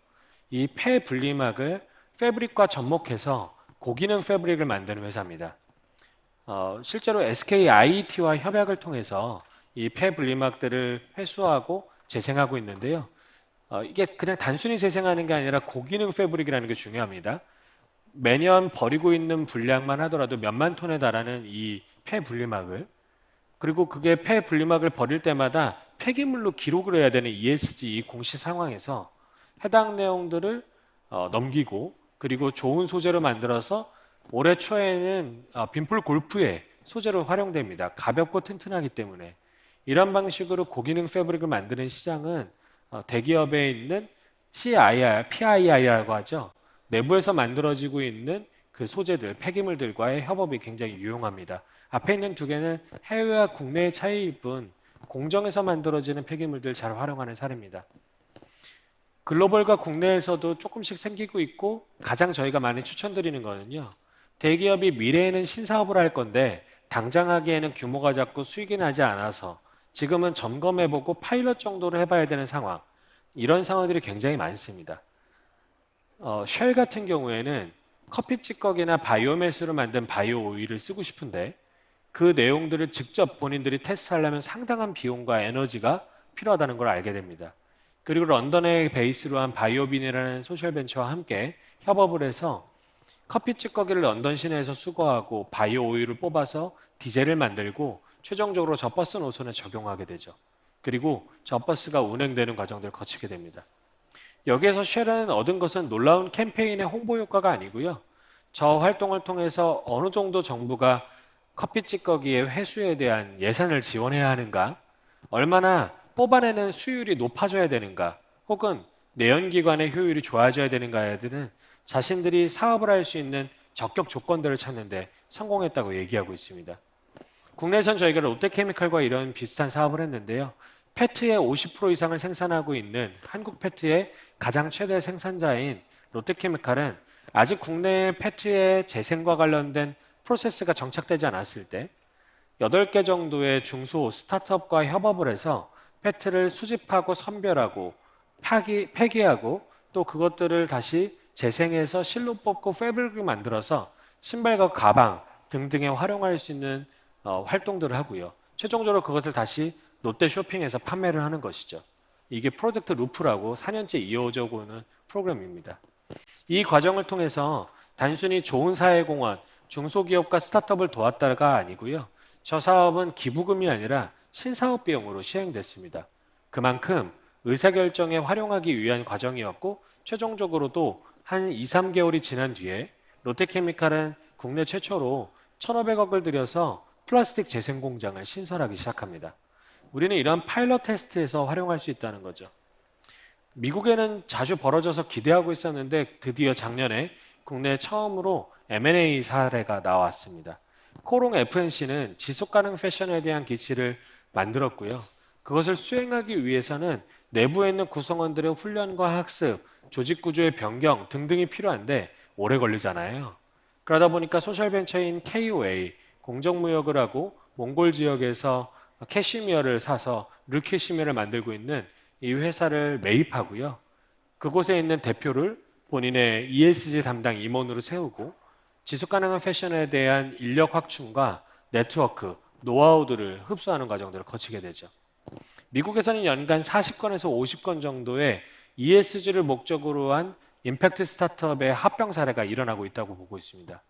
이 폐 분리막을 패브릭과 접목해서 고기능 패브릭을 만드는 회사입니다. 실제로 SK IET와 협약을 통해서 이 폐 분리막들을 회수하고 재생하고 있는데요. 이게 그냥 단순히 재생하는 게 아니라 고기능 패브릭이라는 게 중요합니다. 매년 버리고 있는 분량만 하더라도 몇만 톤에 달하는 이 폐 분리막을, 그리고 그게 폐 분리막을 버릴 때마다 폐기물로 기록을 해야 되는 ESG 이 공시 상황에서 해당 내용들을 넘기고, 그리고 좋은 소재로 만들어서 올해 초에는 빈풀 골프에 소재로 활용됩니다. 가볍고 튼튼하기 때문에. 이런 방식으로 고기능 패브릭을 만드는 시장은 대기업에 있는 CIR, PIR이라고 하죠. 내부에서 만들어지고 있는 그 소재들, 폐기물들과의 협업이 굉장히 유용합니다. 앞에 있는 두 개는 해외와 국내의 차이일 뿐 공정에서 만들어지는 폐기물들 잘 활용하는 사례입니다. 글로벌과 국내에서도 조금씩 생기고 있고, 가장 저희가 많이 추천드리는 거는요. 대기업이 미래에는 신사업을 할 건데 당장 하기에는 규모가 작고 수익이 나지 않아서 지금은 점검해보고 파일럿 정도로 해봐야 되는 상황. 이런 상황들이 굉장히 많습니다. 쉘 같은 경우에는 커피 찌꺼기나 바이오매스로 만든 바이오 오일을 쓰고 싶은데 그 내용들을 직접 본인들이 테스트하려면 상당한 비용과 에너지가 필요하다는 걸 알게 됩니다. 그리고 런던에 베이스로 한 바이오빈이라는 소셜벤처와 함께 협업을 해서 커피 찌꺼기를 런던 시내에서 수거하고 바이오 오일을 뽑아서 디젤을 만들고 최종적으로 저 버스 노선에 적용하게 되죠. 그리고 저 버스가 운행되는 과정들을 거치게 됩니다. 여기에서 쉘은 얻은 것은 놀라운 캠페인의 홍보 효과가 아니고요. 저 활동을 통해서 어느 정도 정부가 커피 찌꺼기의 회수에 대한 예산을 지원해야 하는가, 얼마나 뽑아내는 수율이 높아져야 되는가, 혹은 내연기관의 효율이 좋아져야 되는가에 대한 자신들이 사업을 할 수 있는 적격 조건들을 찾는데 성공했다고 얘기하고 있습니다. 국내에선 저희가 롯데케미칼과 이런 비슷한 사업을 했는데요. 페트의 50% 이상을 생산하고 있는 한국 페트의 가장 최대 생산자인 롯데케미칼은 아직 국내 페트의 재생과 관련된 프로세스가 정착되지 않았을 때 8개 정도의 중소 스타트업과 협업을 해서 페트를 수집하고 선별하고 폐기하고 또 그것들을 다시 재생해서 실로 뽑고 패브릭을 만들어서 신발과 가방 등등에 활용할 수 있는 활동들을 하고요. 최종적으로 그것을 다시 롯데 쇼핑에서 판매를 하는 것이죠. 이게 프로젝트 루프라고 4년째 이어져 오는 프로그램입니다. 이 과정을 통해서 단순히 좋은 사회공헌, 중소기업과 스타트업을 도왔다가 아니고요. 저 사업은 기부금이 아니라 신사업 비용으로 시행됐습니다. 그만큼 의사결정에 활용하기 위한 과정이었고 최종적으로도 한 2, 3개월이 지난 뒤에 롯데케미칼은 국내 최초로 1,500억을 들여서 플라스틱 재생 공장을 신설하기 시작합니다. 우리는 이런 파일럿 테스트에서 활용할 수 있다는 거죠. 미국에는 자주 벌어져서 기대하고 있었는데 드디어 작년에 국내 처음으로 M&A 사례가 나왔습니다. 코롱 FNC는 지속가능 패션에 대한 기치를 만들었고요. 그것을 수행하기 위해서는 내부에 있는 구성원들의 훈련과 학습, 조직 구조의 변경 등등이 필요한데 오래 걸리잖아요. 그러다 보니까 소셜벤처인 KOA, 공정무역을 하고 몽골 지역에서 캐시미어를 사서 르캐시미어를 만들고 있는 이 회사를 매입하고요. 그곳에 있는 대표를 본인의 ESG 담당 임원으로 세우고 지속가능한 패션에 대한 인력 확충과 네트워크, 노하우들을 흡수하는 과정들을 거치게 되죠. 미국에서는 연간 40건에서 50건 정도의 ESG를 목적으로 한 임팩트 스타트업의 합병 사례가 일어나고 있다고 보고 있습니다.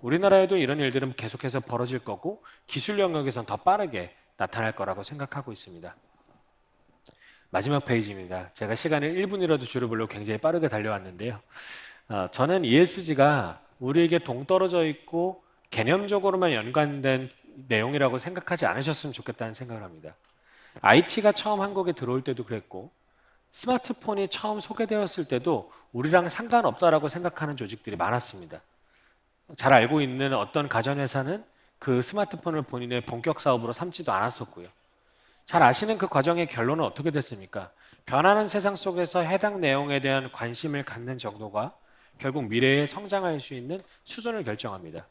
우리나라에도 이런 일들은 계속해서 벌어질 거고 기술 영역에선 더 빠르게 나타날 거라고 생각하고 있습니다. 마지막 페이지입니다. 제가 시간을 1분이라도 줄여보려고 굉장히 빠르게 달려왔는데요. 저는 ESG가 우리에게 동떨어져 있고 개념적으로만 연관된 내용이라고 생각하지 않으셨으면 좋겠다는 생각을 합니다. IT가 처음 한국에 들어올 때도 그랬고 스마트폰이 처음 소개되었을 때도 우리랑 상관없다라고 생각하는 조직들이 많았습니다. 잘 알고 있는 어떤 가전회사는 그 스마트폰을 본인의 본격 사업으로 삼지도 않았었고요. 잘 아시는 그 과정의 결론은 어떻게 됐습니까? 변하는 세상 속에서 해당 내용에 대한 관심을 갖는 정도가 결국 미래에 성장할 수 있는 수준을 결정합니다.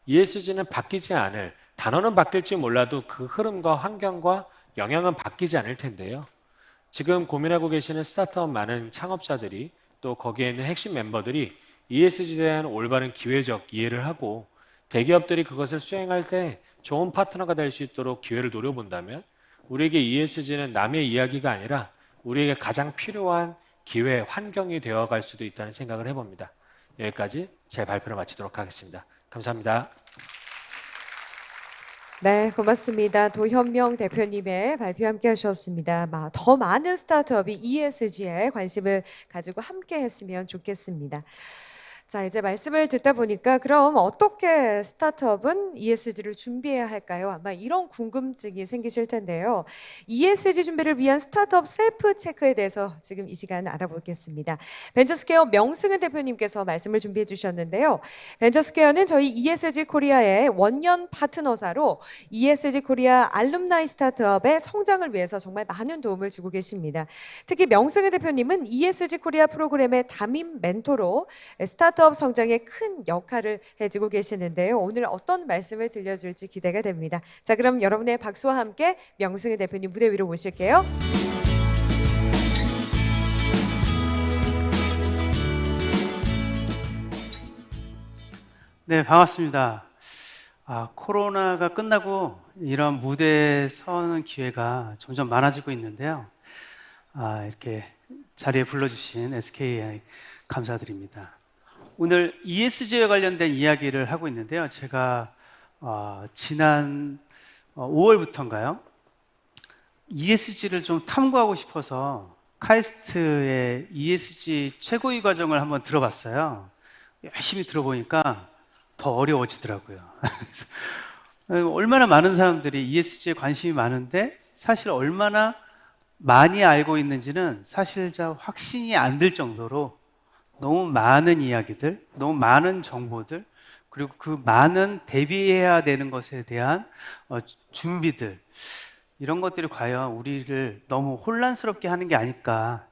ESG는 바뀌지 않을, 단어는 바뀔지 몰라도 그 흐름과 환경과 영향은 바뀌지 않을 텐데요. 지금 고민하고 계시는 스타트업 많은 창업자들이 또 거기에 있는 핵심 멤버들이 ESG에 대한 올바른 기회적 이해를 하고 대기업들이 그것을 수행할 때 좋은 파트너가 될 수 있도록 기회를 노려본다면 우리에게 ESG는 남의 이야기가 아니라 우리에게 가장 필요한 기회, 환경이 되어갈 수도 있다는 생각을 해봅니다. 여기까지 제 발표를 마치도록 하겠습니다. 감사합니다. 네, 고맙습니다. 도현명 대표님의 발표 함께 하셨습니다. 더 많은 스타트업이 ESG에 관심을 가지고 함께 했으면 좋겠습니다. 자, 이제 말씀을 듣다 보니까 그럼 어떻게 스타트업은 ESG를 준비해야 할까요? 아마 이런 궁금증이 생기실 텐데요. ESG 준비를 위한 스타트업 셀프 체크에 대해서 지금 이 시간 알아보겠습니다. 벤처스퀘어 명승은 대표님께서 말씀을 준비해 주셨는데요. 벤처스퀘어는 저희 ESG 코리아의 원년 파트너사로 ESG 코리아 알룸나이 스타트업의 성장을 위해서 정말 많은 도움을 주고 계십니다. 특히 명승은 대표님은 ESG 코리아 프로그램의 담임 멘토로 스타트업 성장에 큰 역할을 해주고 계시는데요. 오늘 어떤 말씀을 들려줄지 기대가 됩니다. 자, 그럼 여러분의 박수와 함께 명승은 대표님 무대 위로 모실게요. 네, 반갑습니다. 코로나가 끝나고 이런 무대에 서는 기회가 점점 많아지고 있는데요. 이렇게 자리에 불러주신 SKI 감사드립니다. 오늘 ESG에 관련된 이야기를 하고 있는데요. 제가 지난 5월부터인가요? ESG를 좀 탐구하고 싶어서 카이스트의 ESG 최고위 과정을 한번 들어봤어요. 열심히 들어보니까 더 어려워지더라고요. 얼마나 많은 사람들이 ESG에 관심이 많은데 사실 얼마나 많이 알고 있는지는 사실 확신이 안 들 정도로 너무 많은 이야기들, 너무 많은 정보들, 그리고 그 많은 대비해야 되는 것에 대한 준비들, 이런 것들이 과연 우리를 너무 혼란스럽게 하는 게 아닐까.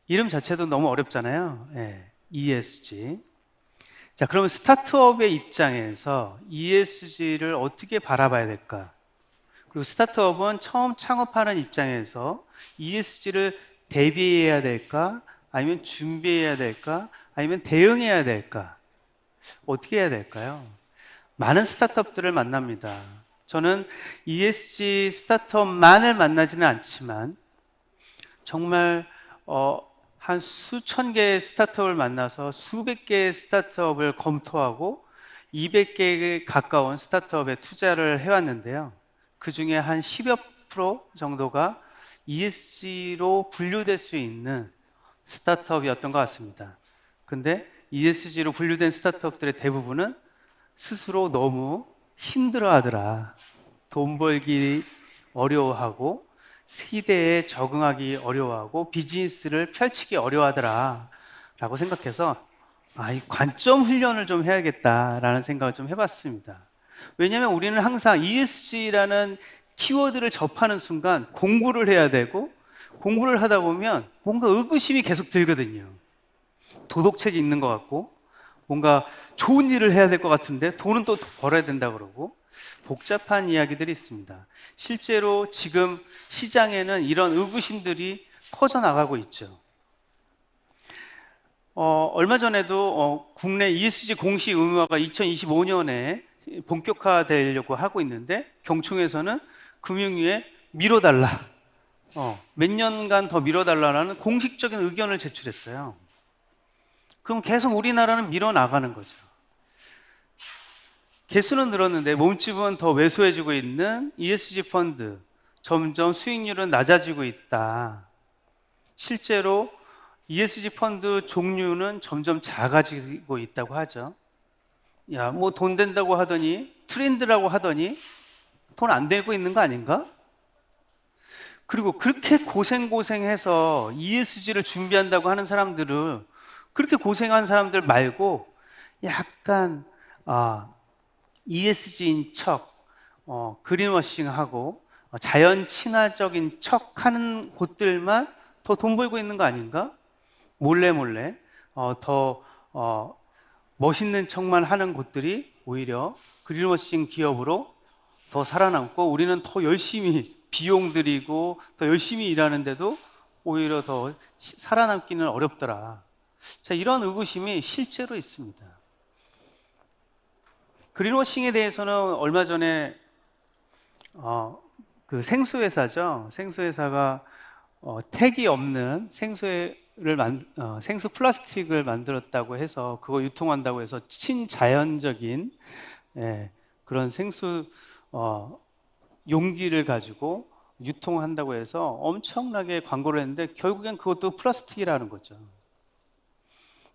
이름 자체도 너무 어렵잖아요. 네, ESG. 자, 그러면 스타트업의 입장에서 ESG를 어떻게 바라봐야 될까? 그리고 스타트업은 처음 창업하는 입장에서 ESG를 대비해야 될까? 아니면 준비해야 될까? 아니면 대응해야 될까? 어떻게 해야 될까요? 많은 스타트업들을 만납니다. 저는 ESG 스타트업만을 만나지는 않지만 정말 한 수천 개의 스타트업을 만나서 수백 개의 스타트업을 검토하고 200개에 가까운 스타트업에 투자를 해왔는데요. 그 중에 한 10여 프로 정도가 ESG로 분류될 수 있는 스타트업이었던 것 같습니다. 근데 ESG로 분류된 스타트업들의 대부분은 스스로 너무 힘들어하더라. 돈 벌기 어려워하고 시대에 적응하기 어려워하고 비즈니스를 펼치기 어려워하더라 라고 생각해서 이 관점 훈련을 좀 해야겠다라는 생각을 좀 해봤습니다. 왜냐하면 우리는 항상 ESG라는 키워드를 접하는 순간 공부를 해야 되고 공부를 하다 보면 뭔가 의구심이 계속 들거든요. 도덕책이 있는 것 같고 뭔가 좋은 일을 해야 될 것 같은데 돈은 또 벌어야 된다고 그러고 복잡한 이야기들이 있습니다. 실제로 지금 시장에는 이런 의구심들이 퍼져나가고 있죠. 얼마 전에도 국내 ESG 공시 의무화가 2025년에 본격화되려고 하고 있는데 경총에서는 금융위에 미뤄달라. 몇 년간 더 미뤄달라는 공식적인 의견을 제출했어요. 그럼 계속 우리나라는 밀어나가는 거죠. 개수는 늘었는데 몸집은 더 왜소해지고 있는 ESG 펀드. 점점 수익률은 낮아지고 있다. 실제로 ESG 펀드 종류는 점점 작아지고 있다고 하죠. 야, 뭐 돈 된다고 하더니, 트렌드라고 하더니 돈 안 되고 있는 거 아닌가? 그리고 그렇게 고생해서 ESG를 준비한다고 하는 사람들을, 그렇게 고생한 사람들 말고 약간 ESG인 척, 그린워싱하고 자연 친화적인 척 하는 곳들만 더 돈 벌고 있는 거 아닌가? 몰래 더 멋있는 척만 하는 곳들이 오히려 그린워싱 기업으로 더 살아남고, 우리는 더 열심히 비용 들이고 더 열심히 일하는데도 오히려 더 살아남기는 어렵더라. 자, 이런 의구심이 실제로 있습니다. 그린워싱에 대해서는 얼마 전에 그 생수회사죠. 생수회사가 택이 없는 생수 플라스틱을 만들었다고 해서, 그거 유통한다고 해서 친자연적인 그런 생수 용기를 가지고 유통한다고 해서 엄청나게 광고를 했는데 결국엔 그것도 플라스틱이라는 거죠.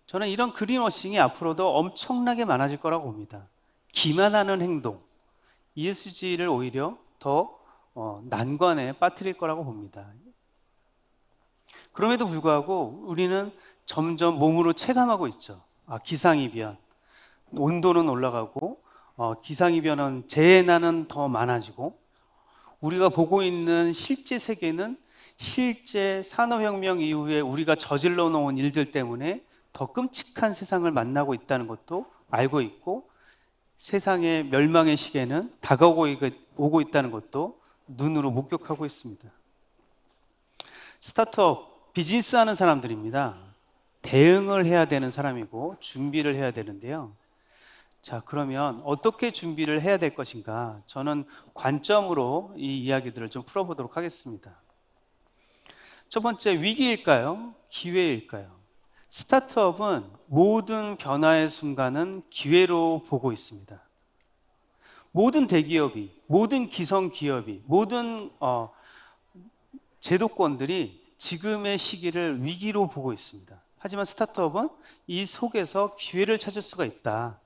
저는 이런 그린워싱이 앞으로도 엄청나게 많아질 거라고 봅니다. 기만하는 행동, ESG를 오히려 더 난관에 빠뜨릴 거라고 봅니다. 그럼에도 불구하고 우리는 점점 몸으로 체감하고 있죠. 기상이변, 온도는 올라가고 기상이변은 재해나는 더 많아지고, 우리가 보고 있는 실제 세계는 실제 산업혁명 이후에 우리가 저질러 놓은 일들 때문에 더 끔찍한 세상을 만나고 있다는 것도 알고 있고, 세상의 멸망의 시계는 다가오고 있다는 것도 눈으로 목격하고 있습니다. 스타트업, 비즈니스 하는 사람들입니다. 대응을 해야 되는 사람이고 준비를 해야 되는데요. 자, 그러면 어떻게 준비를 해야 될 것인가? 저는 관점으로 이 이야기들을 좀 풀어보도록 하겠습니다. 첫 번째, 위기일까요? 기회일까요? 스타트업은 모든 변화의 순간은 기회로 보고 있습니다. 모든 대기업이, 모든 기성 기업이, 모든 제도권들이 지금의 시기를 위기로 보고 있습니다. 하지만 스타트업은 이 속에서 기회를 찾을 수가 있다.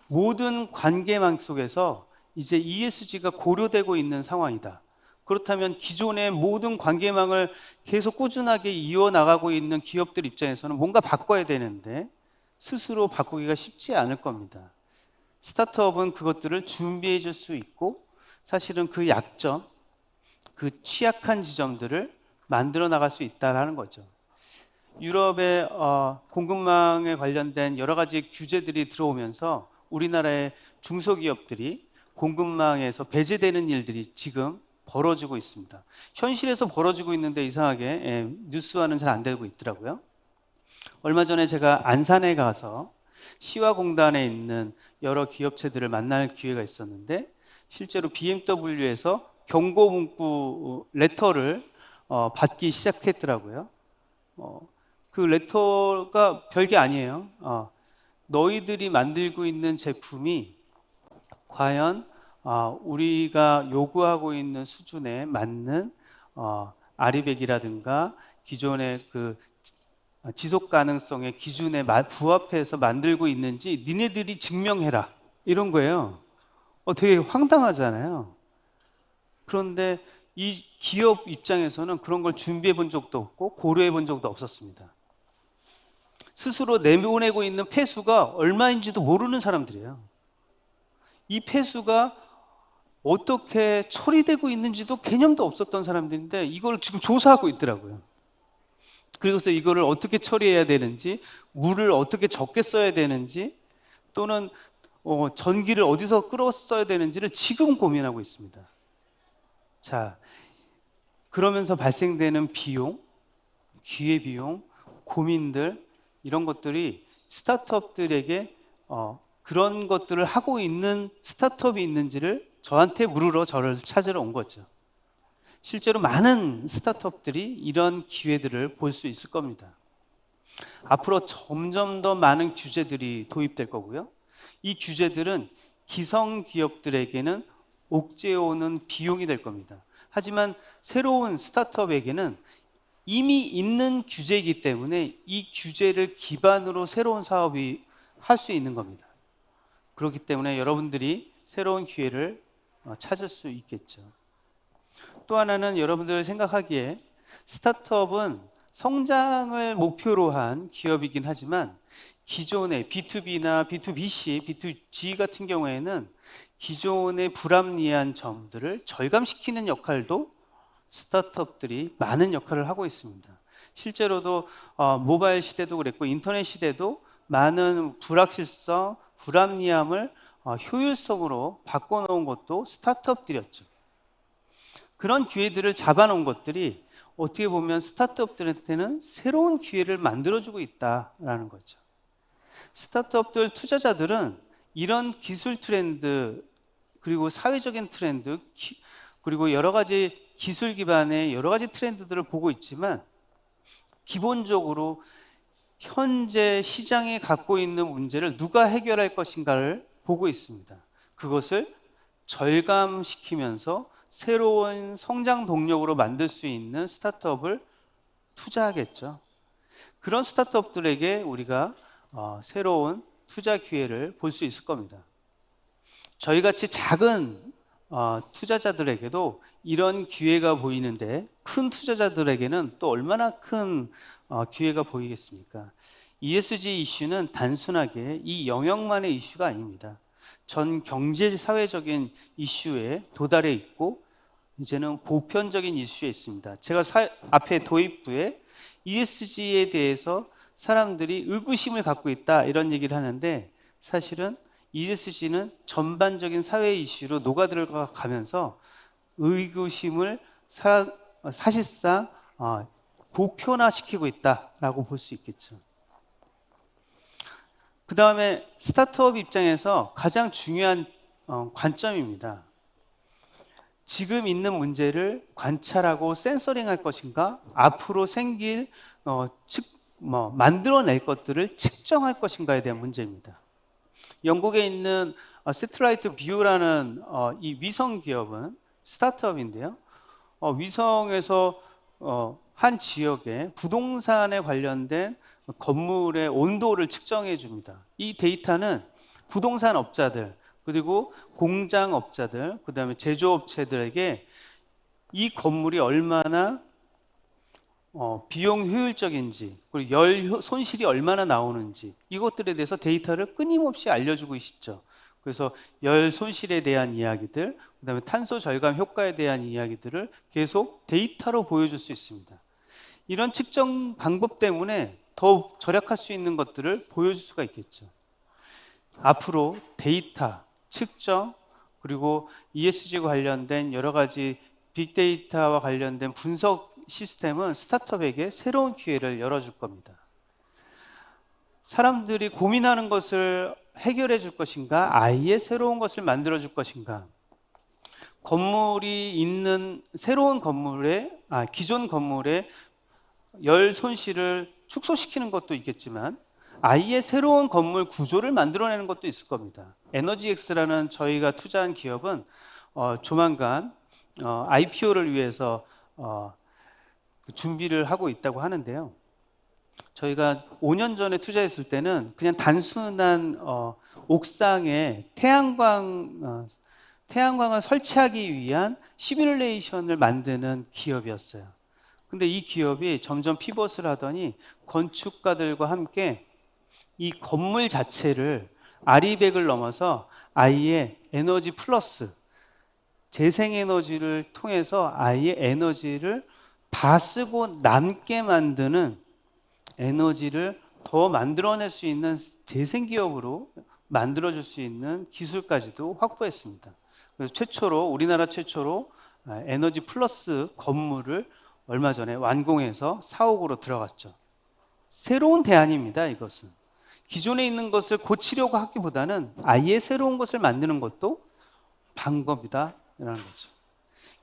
모든 관계망 속에서 이제 ESG가 고려되고 있는 상황이다. 그렇다면 기존의 모든 관계망을 계속 꾸준하게 이어나가고 있는 기업들 입장에서는 뭔가 바꿔야 되는데 스스로 바꾸기가 쉽지 않을 겁니다. 스타트업은 그것들을 준비해 줄 수 있고, 사실은 그 약점, 그 취약한 지점들을 만들어 나갈 수 있다는 거죠. 유럽의 공급망에 관련된 여러 가지 규제들이 들어오면서 우리나라의 중소기업들이 공급망에서 배제되는 일들이 지금 벌어지고 있습니다. 현실에서 벌어지고 있는데 이상하게 뉴스화는 잘 안 되고 있더라고요. 얼마 전에 제가 안산에 가서 시화공단에 있는 여러 기업체들을 만날 기회가 있었는데, 실제로 BMW에서 경고 문구 레터를 받기 시작했더라고요. 그 레터가 별게 아니에요. 너희들이 만들고 있는 제품이 과연 우리가 요구하고 있는 수준에 맞는 아리백이라든가 기존의 그 지속 가능성의 기준에 부합해서 만들고 있는지 니네들이 증명해라, 이런 거예요. 되게 황당하잖아요. 그런데 이 기업 입장에서는 그런 걸 준비해 본 적도 없고 고려해 본 적도 없었습니다. 스스로 내보내고 있는 폐수가 얼마인지도 모르는 사람들이에요. 이 폐수가 어떻게 처리되고 있는지도 개념도 없었던 사람들인데 이걸 지금 조사하고 있더라고요. 그래서 이거를 어떻게 처리해야 되는지, 물을 어떻게 적게 써야 되는지, 또는 전기를 어디서 끌어 써야 되는지를 지금 고민하고 있습니다. 자, 그러면서 발생되는 비용, 기회비용, 고민들, 이런 것들이 스타트업들에게 그런 것들을 하고 있는 스타트업이 있는지를 저한테 물으러 저를 찾으러 온 거죠. 실제로 많은 스타트업들이 이런 기회들을 볼 수 있을 겁니다. 앞으로 점점 더 많은 규제들이 도입될 거고요. 이 규제들은 기성 기업들에게는 옥죄오는 비용이 될 겁니다. 하지만 새로운 스타트업에게는 이미 있는 규제이기 때문에 이 규제를 기반으로 새로운 사업이 할 수 있는 겁니다. 그렇기 때문에 여러분들이 새로운 기회를 찾을 수 있겠죠. 또 하나는 여러분들 생각하기에 스타트업은 성장을 목표로 한 기업이긴 하지만 기존의 B2B나 B2BC, B2G 같은 경우에는 기존의 불합리한 점들을 절감시키는 역할도 스타트업들이 많은 역할을 하고 있습니다. 실제로도 모바일 시대도 그랬고 인터넷 시대도 많은 불확실성, 불합리함을 효율성으로 바꿔놓은 것도 스타트업들이었죠. 그런 기회들을 잡아놓은 것들이 어떻게 보면 스타트업들한테는 새로운 기회를 만들어주고 있다라는 거죠. 스타트업들 투자자들은 이런 기술 트렌드 그리고 사회적인 트렌드 그리고 여러 가지 기술 기반의 여러 가지 트렌드들을 보고 있지만 기본적으로 현재 시장이 갖고 있는 문제를 누가 해결할 것인가를 보고 있습니다. 그것을 절감시키면서 새로운 성장 동력으로 만들 수 있는 스타트업을 투자하겠죠. 그런 스타트업들에게 우리가 새로운 투자 기회를 볼 수 있을 겁니다. 저희같이 작은 투자자들에게도 이런 기회가 보이는데 큰 투자자들에게는 또 얼마나 큰 기회가 보이겠습니까? ESG 이슈는 단순하게 이 영역만의 이슈가 아닙니다. 전 경제 사회적인 이슈에 도달해 있고 이제는 보편적인 이슈에 있습니다. 제가 앞에 도입부에 ESG에 대해서 사람들이 의구심을 갖고 있다 이런 얘기를 하는데 사실은 ESG는 전반적인 사회 이슈로 녹아들어 가면서 의구심을 사실상 보편화시키고 있다라고 볼 수 있겠죠. 그 다음에 스타트업 입장에서 가장 중요한 관점입니다. 지금 있는 문제를 관찰하고 센서링 할 것인가, 앞으로 생길 만들어낼 것들을 측정할 것인가에 대한 문제입니다. 영국에 있는 세틀라이트 뷰라는 이 위성 기업은 스타트업인데요. 위성에서 한 지역의 부동산에 관련된 건물의 온도를 측정해 줍니다. 이 데이터는 부동산 업자들, 그리고 공장 업자들, 그 다음에 제조업체들에게 이 건물이 얼마나 비용 효율적인지, 그리고 열 손실이 얼마나 나오는지 이것들에 대해서 데이터를 끊임없이 알려주고 있죠. 그래서 열 손실에 대한 이야기들, 그 다음에 탄소 절감 효과에 대한 이야기들을 계속 데이터로 보여줄 수 있습니다. 이런 측정 방법 때문에 더 절약할 수 있는 것들을 보여줄 수가 있겠죠. 앞으로 데이터, 측정, 그리고 ESG와 관련된 여러 가지 빅데이터와 관련된 분석 시스템은 스타트업에게 새로운 기회를 열어줄 겁니다. 사람들이 고민하는 것을 해결해 줄 것인가, 아예 새로운 것을 만들어 줄 것인가. 건물이 있는 새로운 건물에, 기존 건물에 열 손실을 축소시키는 것도 있겠지만 아예 새로운 건물 구조를 만들어내는 것도 있을 겁니다. 에너지엑스라는 저희가 투자한 기업은 조만간 IPO를 위해서 준비를 하고 있다고 하는데요. 저희가 5년 전에 투자했을 때는 그냥 단순한 옥상에 태양광을 설치하기 위한 시뮬레이션을 만드는 기업이었어요. 근데 이 기업이 점점 피벗을 하더니 건축가들과 함께 이 건물 자체를 아리백을 넘어서 아예 에너지 플러스 재생에너지를 통해서 아예 에너지를 다 쓰고 남게 만드는 에너지를 더 만들어낼 수 있는 재생기업으로 만들어줄 수 있는 기술까지도 확보했습니다. 그래서 우리나라 최초로 에너지 플러스 건물을 얼마 전에 완공해서 사옥으로 들어갔죠. 새로운 대안입니다, 이것은. 기존에 있는 것을 고치려고 하기보다는 아예 새로운 것을 만드는 것도 방법이다라는 거죠.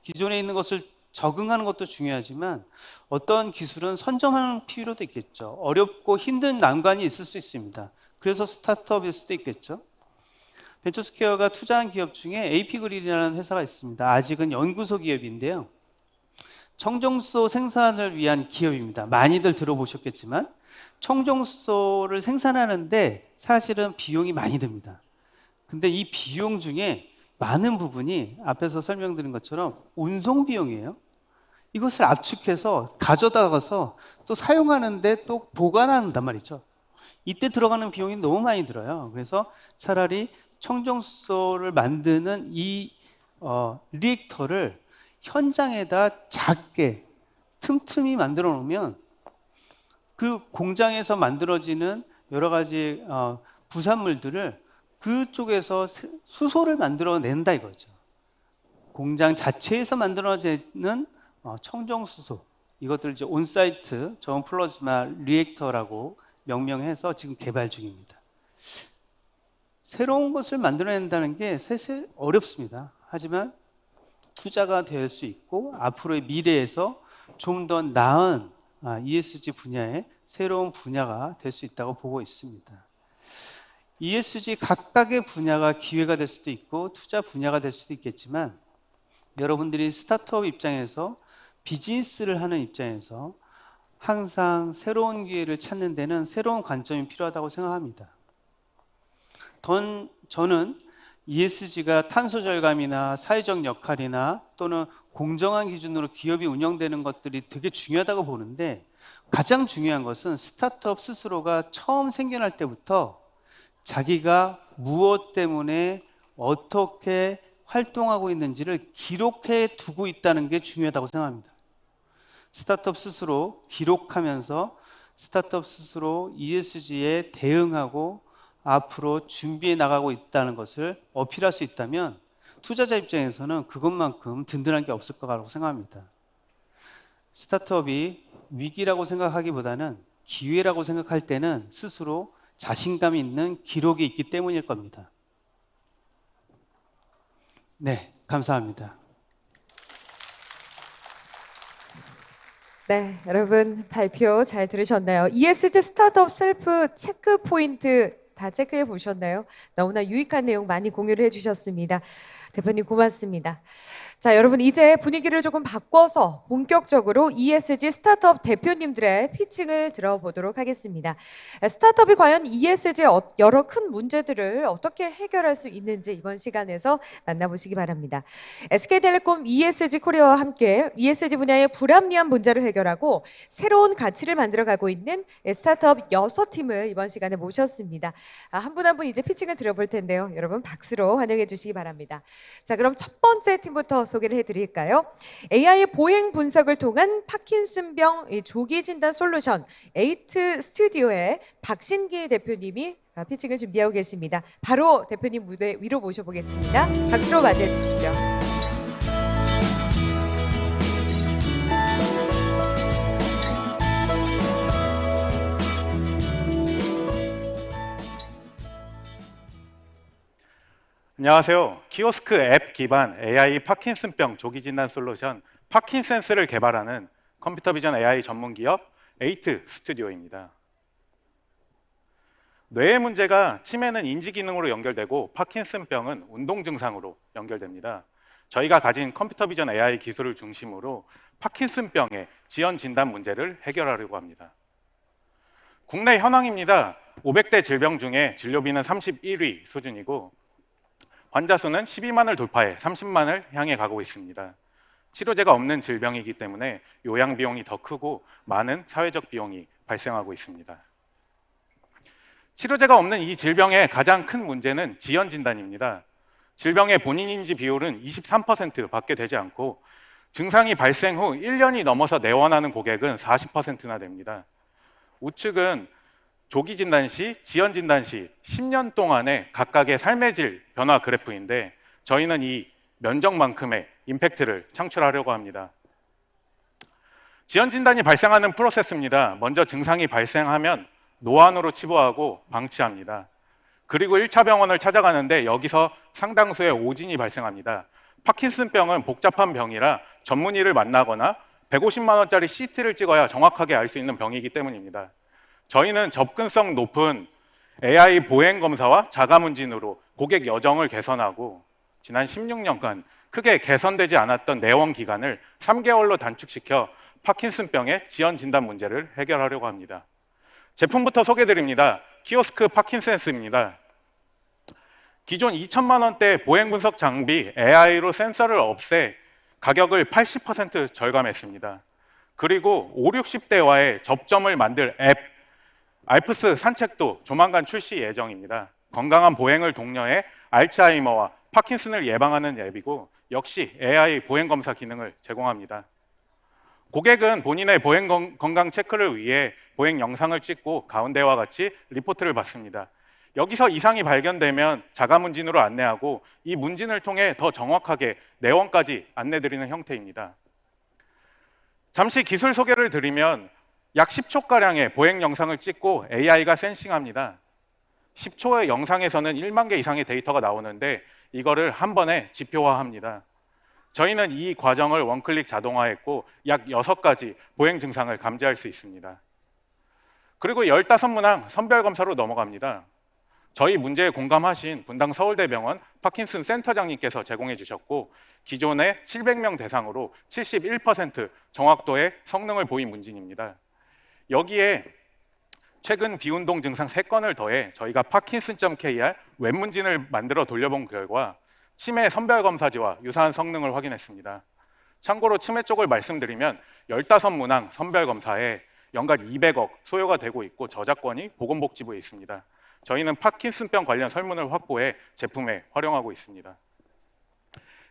기존에 있는 것을 적응하는 것도 중요하지만 어떤 기술은 선점하는 필요도 있겠죠. 어렵고 힘든 난관이 있을 수 있습니다. 그래서 스타트업일 수도 있겠죠. 벤처스퀘어가 투자한 기업 중에 AP그릴이라는 회사가 있습니다. 아직은 연구소 기업인데요. 청정수소 생산을 위한 기업입니다. 많이들 들어보셨겠지만 청정수소를 생산하는데 사실은 비용이 많이 듭니다. 근데 이 비용 중에 많은 부분이 앞에서 설명드린 것처럼 운송 비용이에요. 이것을 압축해서 가져다가서 또 사용하는데 또 보관한단 말이죠. 이때 들어가는 비용이 너무 많이 들어요. 그래서 차라리 청정수소를 만드는 이 리액터를 현장에다 작게 틈틈이 만들어 놓으면 그 공장에서 만들어지는 여러 가지 부산물들을 그쪽에서 수소를 만들어낸다 이거죠. 공장 자체에서 만들어지는 청정수소, 이것들을 이제 온사이트 저온플라즈마 리액터라고 명명해서 지금 개발 중입니다. 새로운 것을 만들어낸다는 게 사실 어렵습니다. 하지만 투자가 될 수 있고 앞으로의 미래에서 좀 더 나은 ESG 분야의 새로운 분야가 될 수 있다고 보고 있습니다. ESG 각각의 분야가 기회가 될 수도 있고 투자 분야가 될 수도 있겠지만 여러분들이 스타트업 입장에서 비즈니스를 하는 입장에서 항상 새로운 기회를 찾는 데는 새로운 관점이 필요하다고 생각합니다. 저는 ESG가 탄소 절감이나 사회적 역할이나 또는 공정한 기준으로 기업이 운영되는 것들이 되게 중요하다고 보는데 가장 중요한 것은 스타트업 스스로가 처음 생겨날 때부터 자기가 무엇 때문에 어떻게 활동하고 있는지를 기록해 두고 있다는 게 중요하다고 생각합니다. 스타트업 스스로 기록하면서 스타트업 스스로 ESG에 대응하고 앞으로 준비해 나가고 있다는 것을 어필할 수 있다면 투자자 입장에서는 그것만큼 든든한 게 없을 거라고 생각합니다. 스타트업이 위기라고 생각하기보다는 기회라고 생각할 때는 스스로 자신감 있는 기록이 있기 때문일 겁니다. 네, 감사합니다. 네, 여러분 발표 잘 들으셨나요? ESG 스타트업 셀프 체크 포인트 다 체크해 보셨나요? 너무나 유익한 내용 많이 공유를 해주셨습니다. 대표님 고맙습니다. 자, 여러분 이제 분위기를 조금 바꿔서 본격적으로 ESG 스타트업 대표님들의 피칭을 들어보도록 하겠습니다. 스타트업이 과연 ESG의 여러 큰 문제들을 어떻게 해결할 수 있는지 이번 시간에서 만나보시기 바랍니다. SK텔레콤 ESG 코리아와 함께 ESG 분야의 불합리한 문제를 해결하고 새로운 가치를 만들어가고 있는 스타트업 6팀을 이번 시간에 모셨습니다. 한 분 한 분 이제 피칭을 들어볼 텐데요. 여러분 박수로 환영해 주시기 바랍니다. 자, 그럼 첫 번째 팀부터 소개를 해드릴까요? AI 보행 분석을 통한 파킨슨병 조기 진단 솔루션 에이트 스튜디오의 박신기 대표님이 피칭을 준비하고 계십니다. 바로 대표님 무대 위로 모셔보겠습니다. 박수로 맞이해 주십시오. 안녕하세요. 키오스크 앱 기반 AI 파킨슨병 조기 진단 솔루션 파킨센스를 개발하는 컴퓨터 비전 AI 전문 기업 에이트 스튜디오입니다. 뇌의 문제가 치매는 인지 기능으로 연결되고 파킨슨병은 운동 증상으로 연결됩니다. 저희가 가진 컴퓨터 비전 AI 기술을 중심으로 파킨슨병의 지연 진단 문제를 해결하려고 합니다. 국내 현황입니다. 500대 질병 중에 진료비는 31위 수준이고 환자 수는 12만을 돌파해 30만을 향해 가고 있습니다. 치료제가 없는 질병이기 때문에 요양 비용이 더 크고 많은 사회적 비용이 발생하고 있습니다. 치료제가 없는 이 질병의 가장 큰 문제는 지연 진단입니다. 질병의 본인 인지 비율은 23%밖에 되지 않고 증상이 발생 후 1년이 넘어서 내원하는 고객은 40%나 됩니다. 우측은 조기 진단 시, 지연 진단 시 10년 동안의 각각의 삶의 질 변화 그래프인데 저희는 이 면적만큼의 임팩트를 창출하려고 합니다. 지연 진단이 발생하는 프로세스입니다. 먼저 증상이 발생하면 노안으로 치부하고 방치합니다. 그리고 1차 병원을 찾아가는데 여기서 상당수의 오진이 발생합니다. 파킨슨병은 복잡한 병이라 전문의를 만나거나 150만 원짜리 CT를 찍어야 정확하게 알 수 있는 병이기 때문입니다. 저희는 접근성 높은 AI 보행 검사와 자가문진으로 고객 여정을 개선하고 지난 16년간 크게 개선되지 않았던 내원 기간을 3개월로 단축시켜 파킨슨병의 지연 진단 문제를 해결하려고 합니다. 제품부터 소개드립니다. 키오스크 파킨센스입니다. 기존 2천만 원대 보행 분석 장비 AI로 센서를 없애 가격을 80% 절감했습니다. 그리고 5, 60대와의 접점을 만들 앱 알프스 산책도 조만간 출시 예정입니다. 건강한 보행을 독려해 알츠하이머와 파킨슨을 예방하는 앱이고 역시 AI 보행 검사 기능을 제공합니다. 고객은 본인의 보행 건강 체크를 위해 보행 영상을 찍고 가운데와 같이 리포트를 받습니다. 여기서 이상이 발견되면 자가 문진으로 안내하고 이 문진을 통해 더 정확하게 내원까지 안내드리는 형태입니다. 잠시 기술 소개를 드리면 약 10초가량의 보행 영상을 찍고 AI가 센싱합니다. 10초의 영상에서는 1만 개 이상의 데이터가 나오는데 이거를 한 번에 지표화합니다. 저희는 이 과정을 원클릭 자동화했고 약 6가지 보행 증상을 감지할 수 있습니다. 그리고 15문항 선별검사로 넘어갑니다. 저희 문제에 공감하신 분당 서울대병원 파킨슨 센터장님께서 제공해 주셨고 기존의 700명 대상으로 71% 정확도의 성능을 보인 문진입니다. 여기에 최근 비운동 증상 3건을 더해 저희가 파킨슨.kr 웹문진을 만들어 돌려본 결과 치매 선별검사지와 유사한 성능을 확인했습니다. 참고로 치매 쪽을 말씀드리면 15문항 선별검사에 연간 200억 소요가 되고 있고 저작권이 보건복지부에 있습니다. 저희는 파킨슨병 관련 설문을 확보해 제품에 활용하고 있습니다.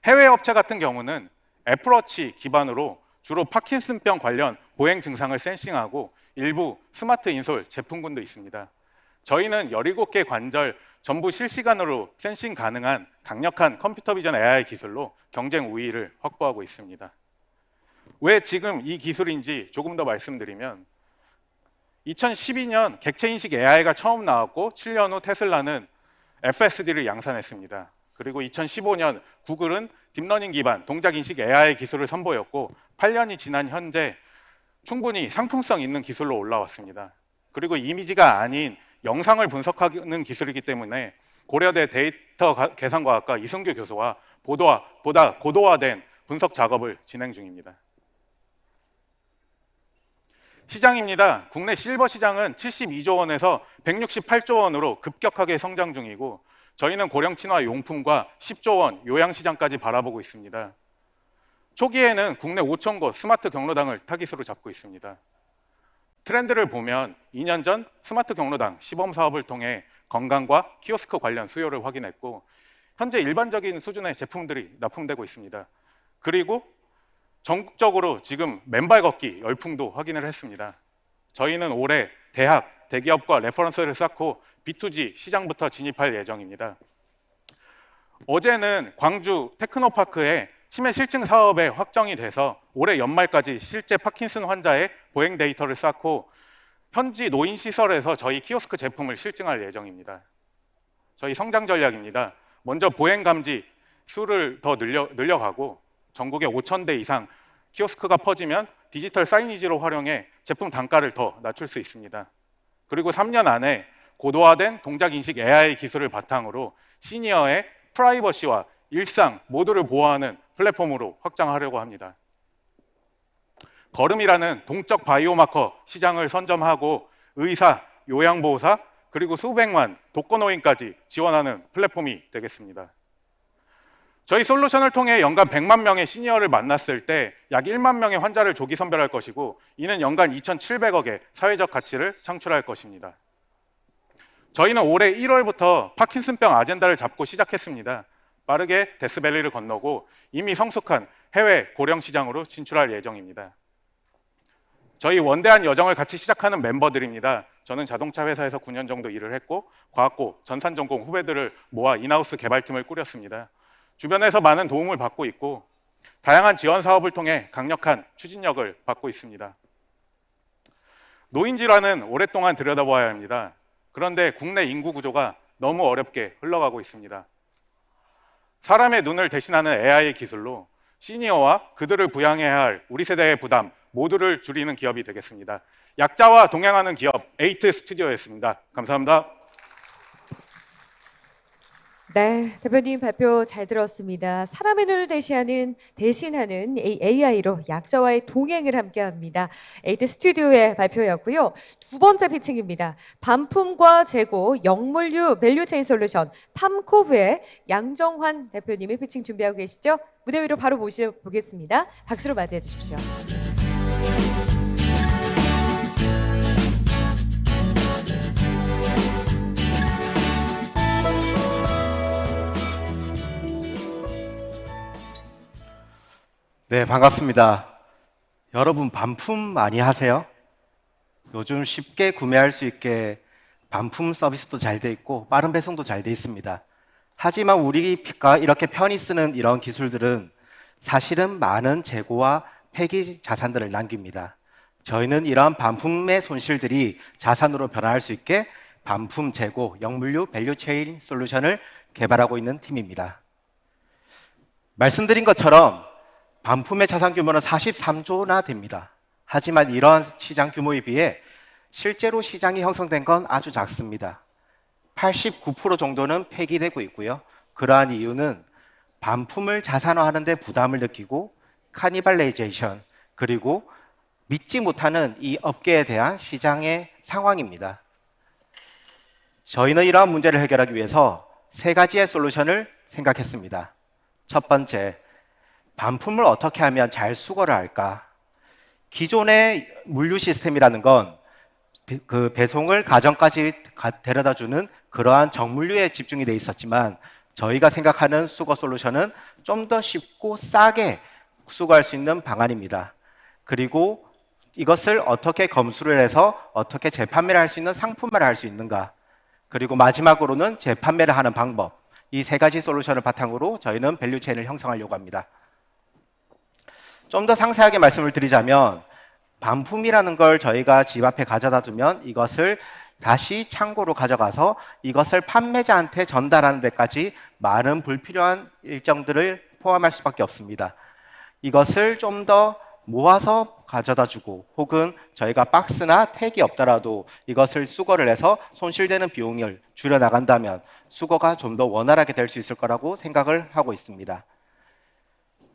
해외 업체 같은 경우는 애플워치 기반으로 주로 파킨슨병 관련 보행 증상을 센싱하고 일부 스마트 인솔 제품군도 있습니다. 저희는 17개 관절 전부 실시간으로 센싱 가능한 강력한 컴퓨터 비전 AI 기술로 경쟁 우위를 확보하고 있습니다. 왜 지금 이 기술인지 조금 더 말씀드리면 2012년 객체 인식 AI가 처음 나왔고 7년 후 테슬라는 FSD를 양산했습니다. 그리고 2015년 구글은 딥러닝 기반 동작 인식 AI 기술을 선보였고 8년이 지난 현재 충분히 상품성 있는 기술로 올라왔습니다. 그리고 이미지가 아닌 영상을 분석하는 기술이기 때문에 고려대 데이터 계산과학과 이승규 교수와 보다 고도화된 분석 작업을 진행 중입니다. 시장입니다. 국내 실버 시장은 72조 원에서 168조 원으로 급격하게 성장 중이고 저희는 고령 친화 용품과 10조 원 요양 시장까지 바라보고 있습니다. 초기에는 국내 5천 곳 스마트 경로당을 타깃으로 잡고 있습니다. 트렌드를 보면 2년 전 스마트 경로당 시범 사업을 통해 건강과 키오스크 관련 수요를 확인했고 현재 일반적인 수준의 제품들이 납품되고 있습니다. 그리고 전국적으로 지금 맨발 걷기 열풍도 확인을 했습니다. 저희는 올해 대학, 대기업과 레퍼런스를 쌓고 B2G 시장부터 진입할 예정입니다. 어제는 광주 테크노파크에 치매 실증 사업에 확정이 돼서 올해 연말까지 실제 파킨슨 환자의 보행 데이터를 쌓고 현지 노인 시설에서 저희 키오스크 제품을 실증할 예정입니다. 저희 성장 전략입니다. 먼저 보행 감지 수를 더 늘려가고 전국에 5,000대 이상 키오스크가 퍼지면 디지털 사이니지로 활용해 제품 단가를 더 낮출 수 있습니다. 그리고 3년 안에 고도화된 동작인식 AI 기술을 바탕으로 시니어의 프라이버시와 일상 모두를 보호하는 플랫폼으로 확장하려고 합니다. 걸음이라는 동적 바이오마커 시장을 선점하고 의사, 요양보호사, 그리고 수백만 독거노인까지 지원하는 플랫폼이 되겠습니다. 저희 솔루션을 통해 연간 100만 명의 시니어를 만났을 때 약 1만 명의 환자를 조기 선별할 것이고 이는 연간 2,700억의 사회적 가치를 창출할 것입니다. 저희는 올해 1월부터 파킨슨병 아젠다를 잡고 시작했습니다. 빠르게 데스밸리를 건너고 이미 성숙한 해외 고령 시장으로 진출할 예정입니다. 저희 원대한 여정을 같이 시작하는 멤버들입니다. 저는 자동차 회사에서 9년 정도 일을 했고 과학고 전산전공 후배들을 모아 인하우스 개발팀을 꾸렸습니다. 주변에서 많은 도움을 받고 있고 다양한 지원 사업을 통해 강력한 추진력을 받고 있습니다. 노인 질환은 오랫동안 들여다봐야 합니다. 그런데 국내 인구 구조가 너무 어렵게 흘러가고 있습니다. 사람의 눈을 대신하는 AI 기술로 시니어와 그들을 부양해야 할 우리 세대의 부담 모두를 줄이는 기업이 되겠습니다. 약자와 동행하는 기업 에이트 스튜디오였습니다. 감사합니다. 네, 대표님 발표 잘 들었습니다. 사람의 눈을 대신하는 AI로 약자와의 동행을 함께합니다. 에이트 스튜디오의 발표였고요. 두 번째 피칭입니다. 반품과 재고, 영물류 밸류체인 솔루션, 팜코브의 양정환 대표님이 피칭 준비하고 계시죠? 무대 위로 바로 모셔보겠습니다. 박수로 맞이해 주십시오. 네, 반갑습니다. 여러분 반품 많이 하세요? 요즘 쉽게 구매할 수 있게 반품 서비스도 잘 돼 있고 빠른 배송도 잘 돼 있습니다. 하지만 우리가 이렇게 편히 쓰는 이런 기술들은 사실은 많은 재고와 폐기 자산들을 남깁니다. 저희는 이러한 반품의 손실들이 자산으로 변화할 수 있게 반품 재고, 영물류 밸류체인 솔루션을 개발하고 있는 팀입니다. 말씀드린 것처럼 반품의 자산 규모는 43조나 됩니다. 하지만 이러한 시장 규모에 비해 실제로 시장이 형성된 건 아주 작습니다. 89% 정도는 폐기되고 있고요. 그러한 이유는 반품을 자산화하는 데 부담을 느끼고 카니발레이제이션, 그리고 믿지 못하는 이 업계에 대한 시장의 상황입니다. 저희는 이러한 문제를 해결하기 위해서 세 가지의 솔루션을 생각했습니다. 첫 번째, 반품을 어떻게 하면 잘 수거를 할까? 기존의 물류 시스템이라는 건 그 배송을 가정까지 데려다주는 그러한 정물류에 집중이 돼 있었지만 저희가 생각하는 수거 솔루션은 좀 더 쉽고 싸게 수거할 수 있는 방안입니다. 그리고 이것을 어떻게 검수를 해서 어떻게 재판매를 할 수 있는 상품화를 할 수 있는가? 그리고 마지막으로는 재판매를 하는 방법. 이 세 가지 솔루션을 바탕으로 저희는 밸류체인을 형성하려고 합니다. 좀 더 상세하게 말씀을 드리자면 반품이라는 걸 저희가 집 앞에 가져다 두면 이것을 다시 창고로 가져가서 이것을 판매자한테 전달하는 데까지 많은 불필요한 일정들을 포함할 수밖에 없습니다. 이것을 좀 더 모아서 가져다 주고 혹은 저희가 박스나 택이 없더라도 이것을 수거를 해서 손실되는 비용을 줄여 나간다면 수거가 좀 더 원활하게 될 수 있을 거라고 생각을 하고 있습니다.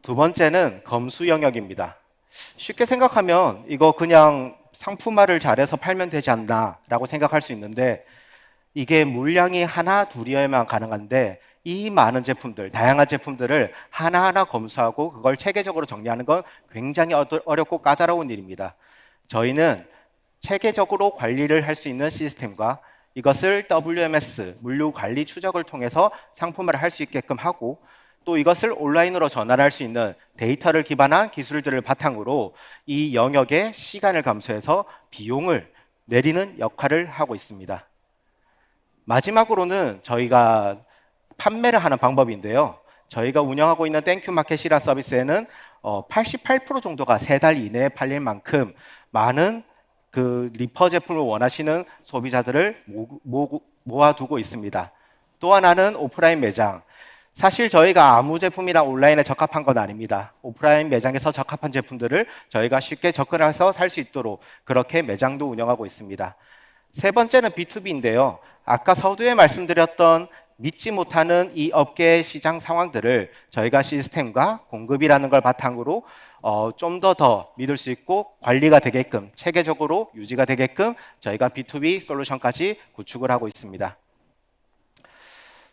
두 번째는 검수 영역입니다. 쉽게 생각하면 이거 그냥 상품화를 잘해서 팔면 되지 않나 라고 생각할 수 있는데 이게 물량이 하나 둘이어야만 가능한데 이 많은 제품들, 다양한 제품들을 하나하나 검수하고 그걸 체계적으로 정리하는 건 굉장히 어렵고 까다로운 일입니다. 저희는 체계적으로 관리를 할 수 있는 시스템과 이것을 WMS, 물류 관리 추적을 통해서 상품화를 할 수 있게끔 하고 또 이것을 온라인으로 전환할 수 있는 데이터를 기반한 기술들을 바탕으로 이 영역의 시간을 감소해서 비용을 내리는 역할을 하고 있습니다. 마지막으로는 저희가 판매를 하는 방법인데요. 저희가 운영하고 있는 땡큐마켓이라는 서비스에는 88% 정도가 3달 이내에 팔릴 만큼 많은 그 리퍼 제품을 원하시는 소비자들을 모아두고 있습니다. 또 하나는 오프라인 매장. 사실 저희가 아무 제품이나 온라인에 적합한 건 아닙니다. 오프라인 매장에서 적합한 제품들을 저희가 쉽게 접근해서 살 수 있도록 그렇게 매장도 운영하고 있습니다. 세 번째는 B2B인데요. 아까 서두에 말씀드렸던 믿지 못하는 이 업계의 시장 상황들을 저희가 시스템과 공급이라는 걸 바탕으로 좀 더 믿을 수 있고 관리가 되게끔 체계적으로 유지가 되게끔 저희가 B2B 솔루션까지 구축을 하고 있습니다.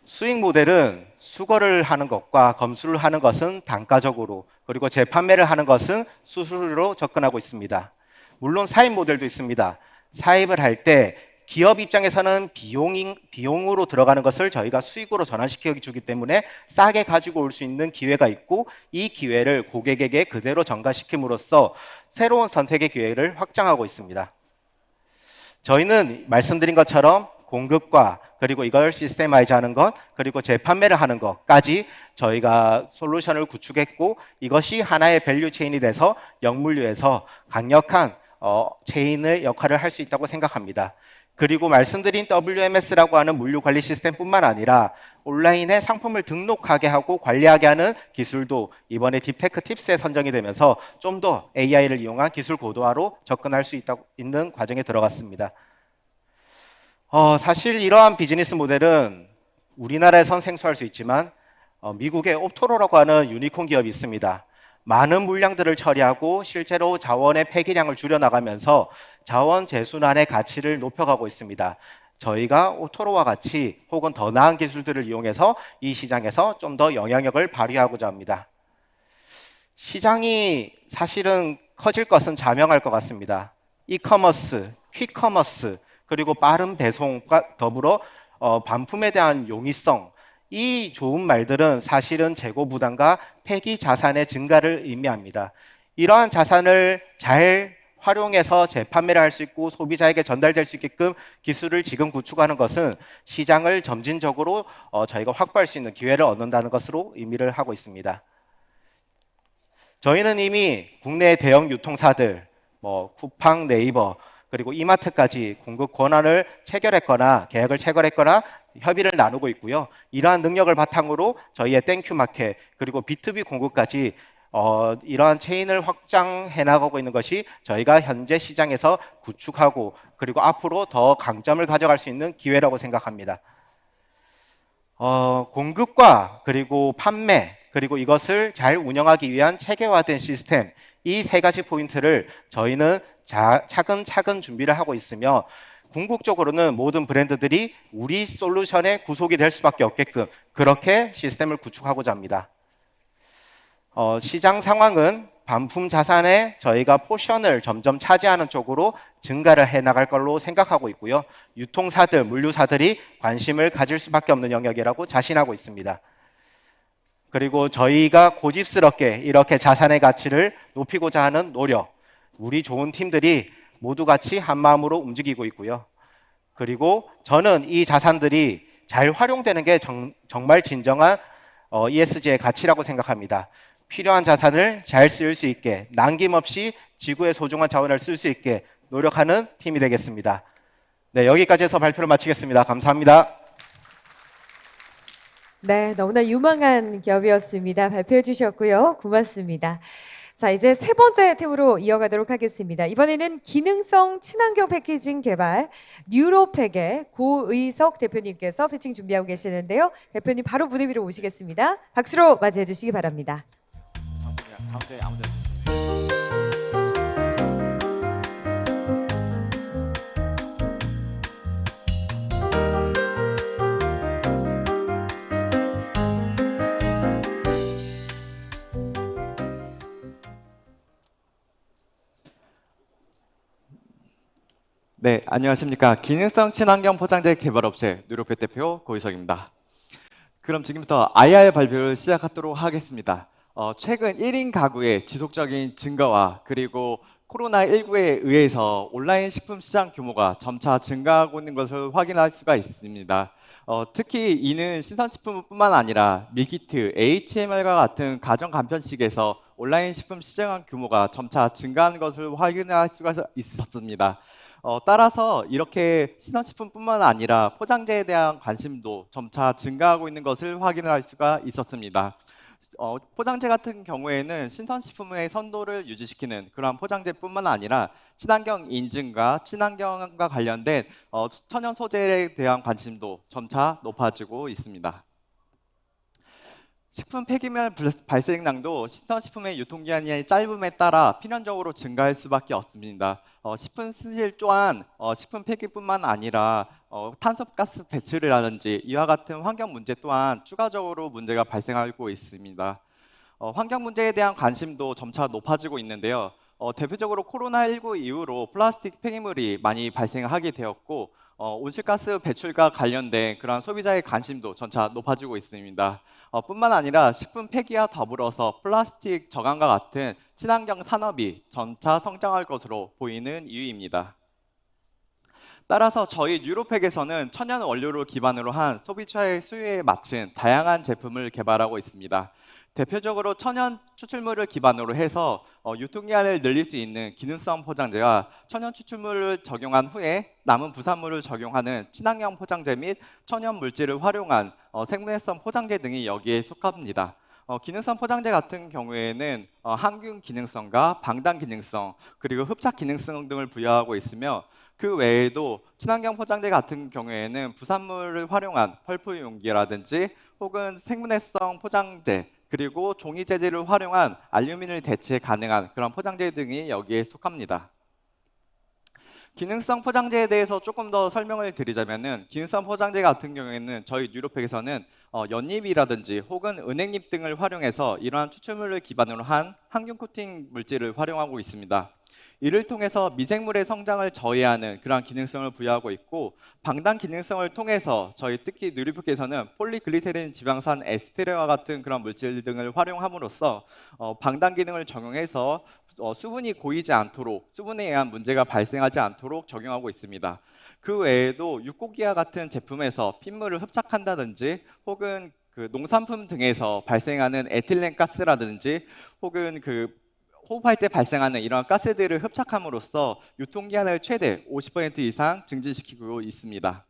수익 모델은 수거를 하는 것과 검수를 하는 것은 단가적으로 그리고 재판매를 하는 것은 수수료로 접근하고 있습니다. 물론 사입 모델도 있습니다. 사입을 할 때 기업 입장에서는 비용으로 들어가는 것을 저희가 수익으로 전환시켜 주기 때문에 싸게 가지고 올 수 있는 기회가 있고 이 기회를 고객에게 그대로 전가시킴으로써 새로운 선택의 기회를 확장하고 있습니다. 저희는 말씀드린 것처럼 공급과 그리고 이걸 시스템화이즈 하는 것 그리고 재판매를 하는 것까지 저희가 솔루션을 구축했고 이것이 하나의 밸류 체인이 돼서 영물류에서 강력한 체인의 역할을 할 수 있다고 생각합니다. 그리고 말씀드린 WMS라고 하는 물류 관리 시스템뿐만 아니라 온라인에 상품을 등록하게 하고 관리하게 하는 기술도 이번에 딥테크 팁스에 선정이 되면서 좀 더 AI를 이용한 기술 고도화로 접근할 수 있는 과정에 들어갔습니다. 사실 이러한 비즈니스 모델은 우리나라에선 생소할 수 있지만 미국의 옵토로라고 하는 유니콘 기업이 있습니다. 많은 물량들을 처리하고 실제로 자원의 폐기량을 줄여나가면서 자원 재순환의 가치를 높여가고 있습니다. 저희가 옵토로와 같이 혹은 더 나은 기술들을 이용해서 이 시장에서 좀 더 영향력을 발휘하고자 합니다. 시장이 사실은 커질 것은 자명할 것 같습니다. 이커머스, 퀵커머스, 그리고 빠른 배송과 더불어 반품에 대한 용이성, 이 좋은 말들은 사실은 재고 부담과 폐기 자산의 증가를 의미합니다. 이러한 자산을 잘 활용해서 재판매를 할 수 있고 소비자에게 전달될 수 있게끔 기술을 지금 구축하는 것은 시장을 점진적으로 저희가 확보할 수 있는 기회를 얻는다는 것으로 의미를 하고 있습니다. 저희는 이미 국내 대형 유통사들, 쿠팡, 네이버, 그리고 이마트까지 공급 권한을 체결했거나 계약을 체결했거나 협의를 나누고 있고요. 이러한 능력을 바탕으로 저희의 땡큐마켓 그리고 B2B 공급까지 이러한 체인을 확장해 나가고 있는 것이 저희가 현재 시장에서 구축하고 그리고 앞으로 더 강점을 가져갈 수 있는 기회라고 생각합니다. 공급과 그리고 판매 그리고 이것을 잘 운영하기 위한 체계화된 시스템, 이 세 가지 포인트를 저희는 차근차근 준비를 하고 있으며 궁극적으로는 모든 브랜드들이 우리 솔루션의 구속이 될 수밖에 없게끔 그렇게 시스템을 구축하고자 합니다. 시장 상황은 반품 자산에 저희가 포션을 점점 차지하는 쪽으로 증가를 해나갈 걸로 생각하고 있고요. 유통사들, 물류사들이 관심을 가질 수밖에 없는 영역이라고 자신하고 있습니다. 그리고 저희가 고집스럽게 이렇게 자산의 가치를 높이고자 하는 노력, 우리 좋은 팀들이 모두 같이 한마음으로 움직이고 있고요. 그리고 저는 이 자산들이 잘 활용되는 게 정말 진정한 ESG의 가치라고 생각합니다. 필요한 자산을 잘 쓸 수 있게 남김없이 지구의 소중한 자원을 쓸 수 있게 노력하는 팀이 되겠습니다. 네, 여기까지 해서 발표를 마치겠습니다. 감사합니다. 네, 너무나 유망한 기업이었습니다. 발표해 주셨고요. 고맙습니다. 자, 이제 세 번째 팀으로 이어가도록 하겠습니다. 이번에는 기능성 친환경 패키징 개발 뉴로팩의 고의석 대표님께서 패칭 준비하고 계시는데요. 대표님 바로 무대 위로 오시겠습니다. 박수로 맞이해 주시기 바랍니다. 네, 안녕하십니까. 기능성 친환경 포장재 개발업체 뉴로팩 대표 고희석입니다. 그럼 지금부터 IR 발표를 시작하도록 하겠습니다. 최근 1인 가구의 지속적인 증가와 그리고 코로나19에 의해서 온라인 식품 시장 규모가 점차 증가하고 있는 것을 확인할 수가 있습니다. 특히 이는 신선식품뿐만 아니라 밀키트, HMR과 같은 가정 간편식에서 온라인 식품 시장 규모가 점차 증가하는 것을 확인할 수가 있었습니다. 따라서 이렇게 신선식품뿐만 아니라 포장재에 대한 관심도 점차 증가하고 있는 것을 확인할 수가 있었습니다. 포장재 같은 경우에는 신선식품의 선도를 유지시키는 그러한 포장재뿐만 아니라 친환경 인증과 친환경과 관련된 천연 소재에 대한 관심도 점차 높아지고 있습니다. 식품 폐기물 발생량도 신선식품의 유통기한이 짧음에 따라 필연적으로 증가할 수밖에 없습니다. 식품 수질 또한 식품 폐기뿐만 아니라 탄소가스 배출이라든지 이와 같은 환경 문제 또한 추가적으로 문제가 발생하고 있습니다. 환경 문제에 대한 관심도 점차 높아지고 있는데요. 대표적으로 코로나19 이후로 플라스틱 폐기물이 많이 발생하게 되었고 온실가스 배출과 관련된 그러한 소비자의 관심도 점차 높아지고 있습니다. 뿐만 아니라 식품 폐기와 더불어서 플라스틱 저감과 같은 친환경 산업이 점차 성장할 것으로 보이는 이유입니다. 따라서 저희 뉴로팩에서는 천연 원료를 기반으로 한 소비자의 수요에 맞춘 다양한 제품을 개발하고 있습니다. 대표적으로 천연 추출물을 기반으로 해서 유통기한을 늘릴 수 있는 기능성 포장재와 천연 추출물을 적용한 후에 남은 부산물을 적용하는 친환경 포장재 및 천연 물질을 활용한 생분해성 포장재 등이 여기에 속합니다. 기능성 포장재 같은 경우에는 항균 기능성과 방단 기능성, 그리고 흡착 기능성 등을 부여하고 있으며 그 외에도 친환경 포장재 같은 경우에는 부산물을 활용한 펄프 용기라든지 혹은 생분해성 포장재, 그리고 종이 재질을 활용한 알루미늄을 대체 가능한 그런 포장재 등이 여기에 속합니다. 기능성 포장재에 대해서 조금 더 설명을 드리자면은 기능성 포장재 같은 경우에는 저희 뉴로팩에서는 연잎이라든지 혹은 은행잎 등을 활용해서 이러한 추출물을 기반으로 한 항균 코팅 물질을 활용하고 있습니다. 이를 통해서 미생물의 성장을 저해하는 그러한 기능성을 부여하고 있고 방단 기능성을 통해서 저희 특히 뉴로팩에서는 폴리글리세린 지방산 에스테레와 같은 그런 물질 등을 활용함으로써 방단 기능을 적용해서 수분이 고이지 않도록 수분에 의한 문제가 발생하지 않도록 적용하고 있습니다. 그 외에도 육고기와 같은 제품에서 핏물을 흡착한다든지 혹은 그 농산품 등에서 발생하는 에틸렌 가스라든지 혹은 그 호흡할 때 발생하는 이러한 가스들을 흡착함으로써 유통기한을 최대 50% 이상 증진시키고 있습니다.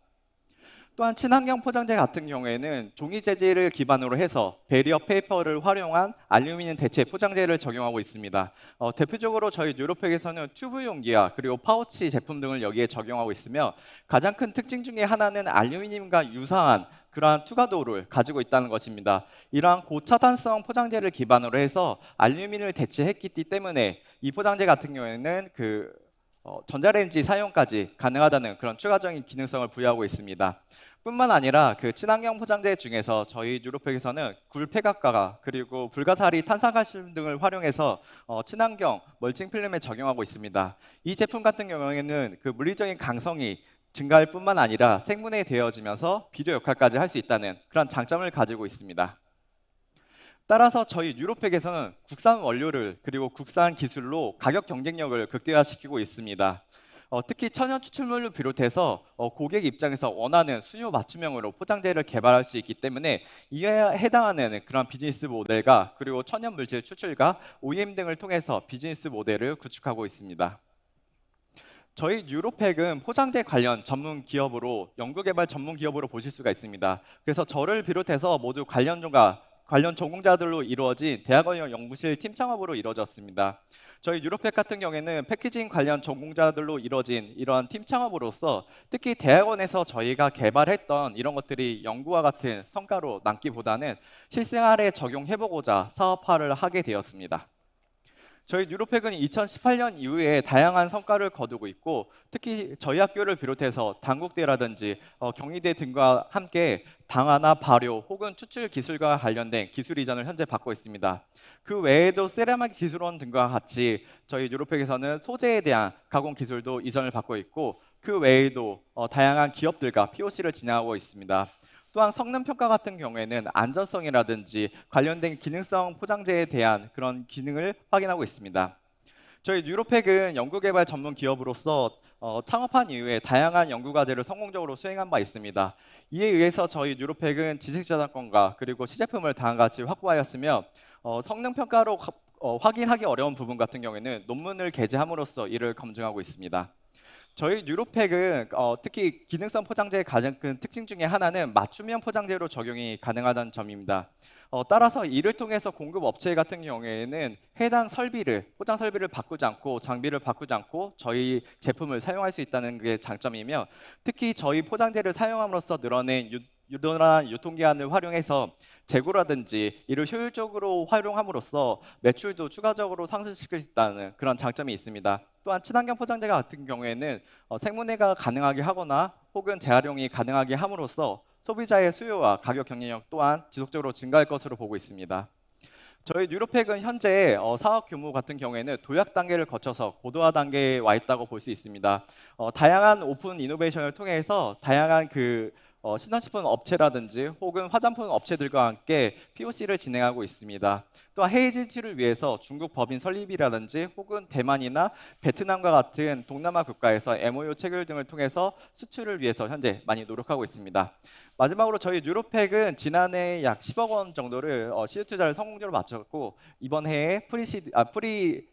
또한 친환경 포장재 같은 경우에는 종이 재질을 기반으로 해서 베리어 페이퍼를 활용한 알루미늄 대체 포장재를 적용하고 있습니다. 대표적으로 저희 뉴로팩에서는 튜브 용기와 그리고 파우치 제품 등을 여기에 적용하고 있으며 가장 큰 특징 중에 하나는 알루미늄과 유사한 그러한 투과도를 가지고 있다는 것입니다. 이러한 고차단성 포장재를 기반으로 해서 알루미늄을 대체했기 때문에 이 포장재 같은 경우에는 전자레인지 사용까지 가능하다는 그런 추가적인 기능성을 부여하고 있습니다. 뿐만 아니라 그 친환경 포장재 중에서 저희 뉴로팩에서는 굴폐각과 그리고 불가사리 탄산칼슘 등을 활용해서 친환경 멀칭 필름에 적용하고 있습니다. 이 제품 같은 경우에는 그 물리적인 강성이 증가할 뿐만 아니라 생분해 되어지면서 비료 역할까지 할 수 있다는 그런 장점을 가지고 있습니다. 따라서 저희 뉴로팩에서는 국산 원료를 그리고 국산 기술로 가격 경쟁력을 극대화시키고 있습니다. 특히 천연 추출물을 비롯해서 고객 입장에서 원하는 수요 맞춤형으로 포장재를 개발할 수 있기 때문에 이에 해당하는 그런 비즈니스 모델과 그리고 천연 물질 추출과 OEM 등을 통해서 비즈니스 모델을 구축하고 있습니다. 저희 뉴로팩은 포장재 관련 전문 기업으로 연구개발 전문 기업으로 보실 수가 있습니다. 그래서 저를 비롯해서 모두 관련 전공자들로 이루어진 대학원 연구실 팀 창업으로 이루어졌습니다. 저희 뉴로팩 같은 경우에는 패키징 관련 전공자들로 이루어진 이러한 팀 창업으로서 특히 대학원에서 저희가 개발했던 이런 것들이 연구와 같은 성과로 남기보다는 실생활에 적용해보고자 사업화를 하게 되었습니다. 저희 뉴로팩은 2018년 이후에 다양한 성과를 거두고 있고 특히 저희 학교를 비롯해서 단국대라든지 경희대 등과 함께 당화나 발효 혹은 추출 기술과 관련된 기술 이전을 현재 받고 있습니다. 그 외에도 세라믹 기술원 등과 같이 저희 뉴로팩에서는 소재에 대한 가공 기술도 이전을 받고 있고 그 외에도 다양한 기업들과 POC를 진행하고 있습니다. 또한 성능 평가 같은 경우에는 안전성이라든지 관련된 기능성 포장재에 대한 그런 기능을 확인하고 있습니다. 저희 뉴로팩은 연구개발 전문 기업으로서 창업한 이후에 다양한 연구과제를 성공적으로 수행한 바 있습니다. 이에 의해서 저희 뉴로팩은 지식자산권과 그리고 시제품을 다음과 같이 확보하였으며 성능 평가로 확인하기 어려운 부분 같은 경우에는 논문을 게재함으로써 이를 검증하고 있습니다. 저희 뉴로팩은 특히 기능성 포장재의 가장 큰 특징 중에 하나는 맞춤형 포장재로 적용이 가능하다는 점입니다. 따라서 이를 통해서 공급 업체 같은 경우에는 해당 설비를, 포장 설비를 바꾸지 않고 장비를 바꾸지 않고 저희 제품을 사용할 수 있다는 게 장점이며 특히 저희 포장재를 사용함으로써 늘어낸 유동한 유통기한을 활용해서 재고라든지 이를 효율적으로 활용함으로써 매출도 추가적으로 상승시킬 수 있다는 그런 장점이 있습니다. 또한 친환경 포장재 같은 경우에는 생분해가 가능하게 하거나 혹은 재활용이 가능하게 함으로써 소비자의 수요와 가격 경쟁력 또한 지속적으로 증가할 것으로 보고 있습니다. 저희 뉴로팩은 현재 사업 규모 같은 경우에는 도약 단계를 거쳐서 고도화 단계에 와 있다고 볼 수 있습니다. 다양한 오픈 이노베이션을 통해서 다양한 신선식품 업체라든지 혹은 화장품 업체들과 함께 POC를 진행하고 있습니다. 또한 해외 진출을 위해서 중국 법인 설립이라든지 혹은 대만이나 베트남과 같은 동남아 국가에서 MOU 체결 등을 통해서 수출을 위해서 현재 많이 노력하고 있습니다. 마지막으로 저희 뉴로팩은 지난해 약 10억 원 정도를 시드 투자를 성공적으로 마쳤고 이번 해에 프리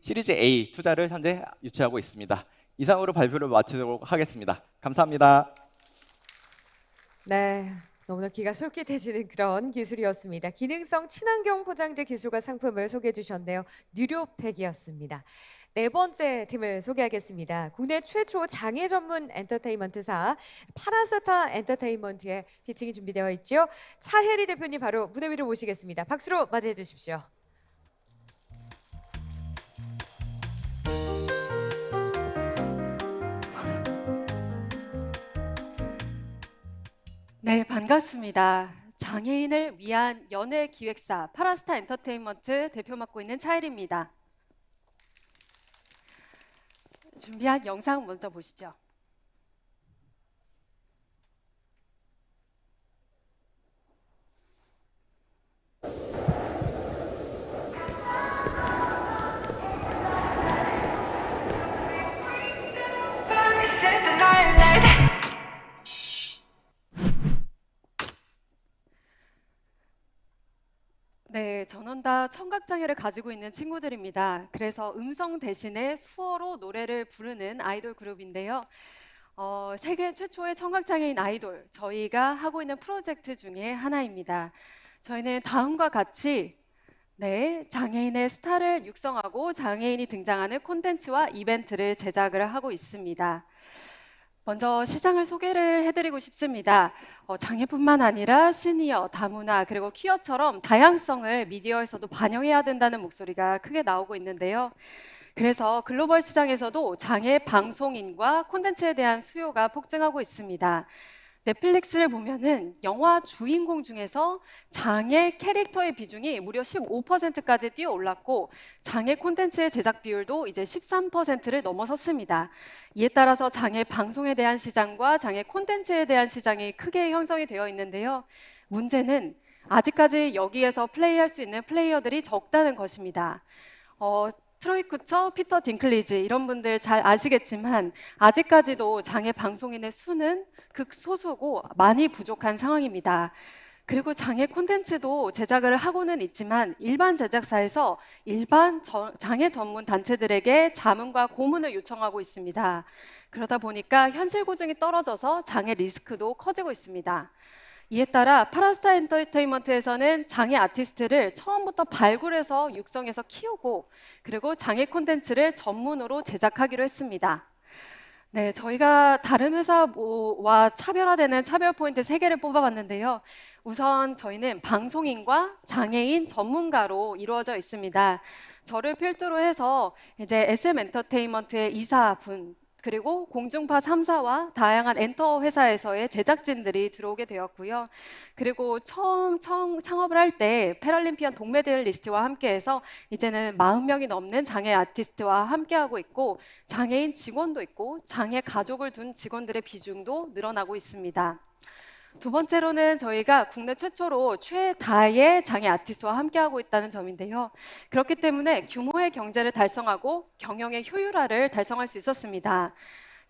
시리즈 A 투자를 현재 유치하고 있습니다. 이상으로 발표를 마치도록 하겠습니다. 감사합니다. 네, 너무나 귀가 솔깃해지는 그런 기술이었습니다. 기능성 친환경 포장재 기술과 상품을 소개해 주셨네요. 뉴로팩이었습니다. 네 번째 팀을 소개하겠습니다. 국내 최초 장애 전문 엔터테인먼트사 파라스타 엔터테인먼트의 피칭이 준비되어 있죠. 차혜리 대표님 바로 무대 위로 모시겠습니다. 박수로 맞이해 주십시오. 네, 반갑습니다. 장애인을 위한 연예 기획사 파라스타 엔터테인먼트 대표 맡고 있는 차일입니다. 준비한 영상 먼저 보시죠. 네, 전원 다 청각장애를 가지고 있는 친구들입니다. 그래서 음성 대신에 수어로 노래를 부르는 아이돌 그룹인데요. 세계 최초의 청각장애인 아이돌, 저희가 하고 있는 프로젝트 중에 하나입니다. 저희는 다음과 같이 장애인의 스타를 육성하고 장애인이 등장하는 콘텐츠와 이벤트를 제작을 하고 있습니다. 먼저 시장을 소개를 해드리고 싶습니다. 장애뿐만 아니라 시니어, 다문화, 그리고 퀴어처럼 다양성을 미디어에서도 반영해야 된다는 목소리가 크게 나오고 있는데요. 그래서 글로벌 시장에서도 장애 방송인과 콘텐츠에 대한 수요가 폭증하고 있습니다. 넷플릭스를 보면은 영화 주인공 중에서 장애 캐릭터의 비중이 무려 15%까지 뛰어 올랐고 장애 콘텐츠의 제작 비율도 이제 13%를 넘어섰습니다. 이에 따라서 장애 방송에 대한 시장과 장애 콘텐츠에 대한 시장이 크게 형성이 되어 있는데요. 문제는 아직까지 여기에서 플레이할 수 있는 플레이어들이 적다는 것입니다. 트로이 쿠처, 피터 딩클리지 이런 분들 잘 아시겠지만 아직까지도 장애 방송인의 수는 극소수고 많이 부족한 상황입니다. 그리고 장애 콘텐츠도 제작을 하고는 있지만 일반 제작사에서 일반 장애 전문 단체들에게 자문과 고문을 요청하고 있습니다. 그러다 보니까 현실 고증이 떨어져서 장애 리스크도 커지고 있습니다. 이에 따라 파라스타 엔터테인먼트에서는 장애 아티스트를 처음부터 발굴해서 육성해서 키우고 그리고 장애 콘텐츠를 전문으로 제작하기로 했습니다. 네, 저희가 다른 회사와 차별화되는 차별 포인트 3개를 뽑아봤는데요. 우선 저희는 방송인과 장애인 전문가로 이루어져 있습니다. 저를 필두로 해서 이제 SM 엔터테인먼트의 이사분 그리고 공중파 3사와 다양한 엔터 회사에서의 제작진들이 들어오게 되었고요. 그리고 처음 창업을 할 때 패럴림피언 동메달리스트와 함께해서 이제는 40명이 넘는 장애 아티스트와 함께하고 있고 장애인 직원도 있고 장애 가족을 둔 직원들의 비중도 늘어나고 있습니다. 두 번째로는 저희가 국내 최초로 최다의 장애 아티스트와 함께하고 있다는 점인데요. 그렇기 때문에 규모의 경제를 달성하고 경영의 효율화를 달성할 수 있었습니다.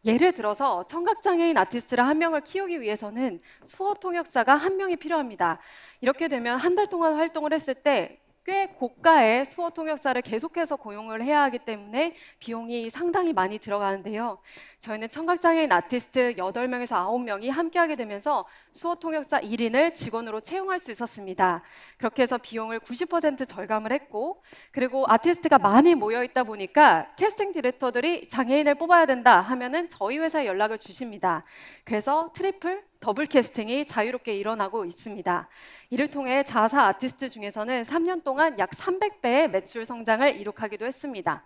예를 들어서 청각장애인 아티스트를 1명을 키우기 위해서는 수어 통역사가 1명이 필요합니다. 이렇게 되면 한 달 동안 활동을 했을 때 꽤 고가의 수어 통역사를 계속해서 고용을 해야 하기 때문에 비용이 상당히 많이 들어가는데요. 저희는 청각장애인 아티스트 8명에서 9명이 함께하게 되면서 수어 통역사 1인을 직원으로 채용할 수 있었습니다. 그렇게 해서 비용을 90% 절감을 했고 그리고 아티스트가 많이 모여 있다 보니까 캐스팅 디렉터들이 장애인을 뽑아야 된다 하면은 저희 회사에 연락을 주십니다. 그래서 트리플, 더블 캐스팅이 자유롭게 일어나고 있습니다. 이를 통해 자사 아티스트 중에서는 3년 동안 약 300배의 매출 성장을 이룩하기도 했습니다.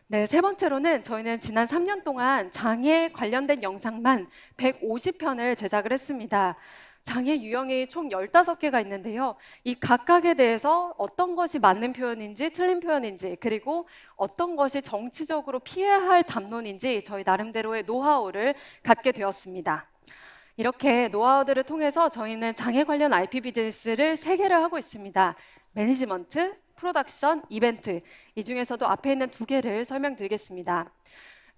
네, 세 번째로는 저희는 지난 3년 동안 장애 관련된 영상만 150편을 제작을 했습니다. 장애 유형이 총 15개가 있는데요. 이 각각에 대해서 어떤 것이 맞는 표현인지 틀린 표현인지 그리고 어떤 것이 정치적으로 피해야 할 담론인지 저희 나름대로의 노하우를 갖게 되었습니다. 이렇게 노하우들을 통해서 저희는 장애 관련 IP 비즈니스를 3개를 하고 있습니다. 매니지먼트, 프로덕션, 이벤트. 이 중에서도 앞에 있는 2개를 설명드리겠습니다.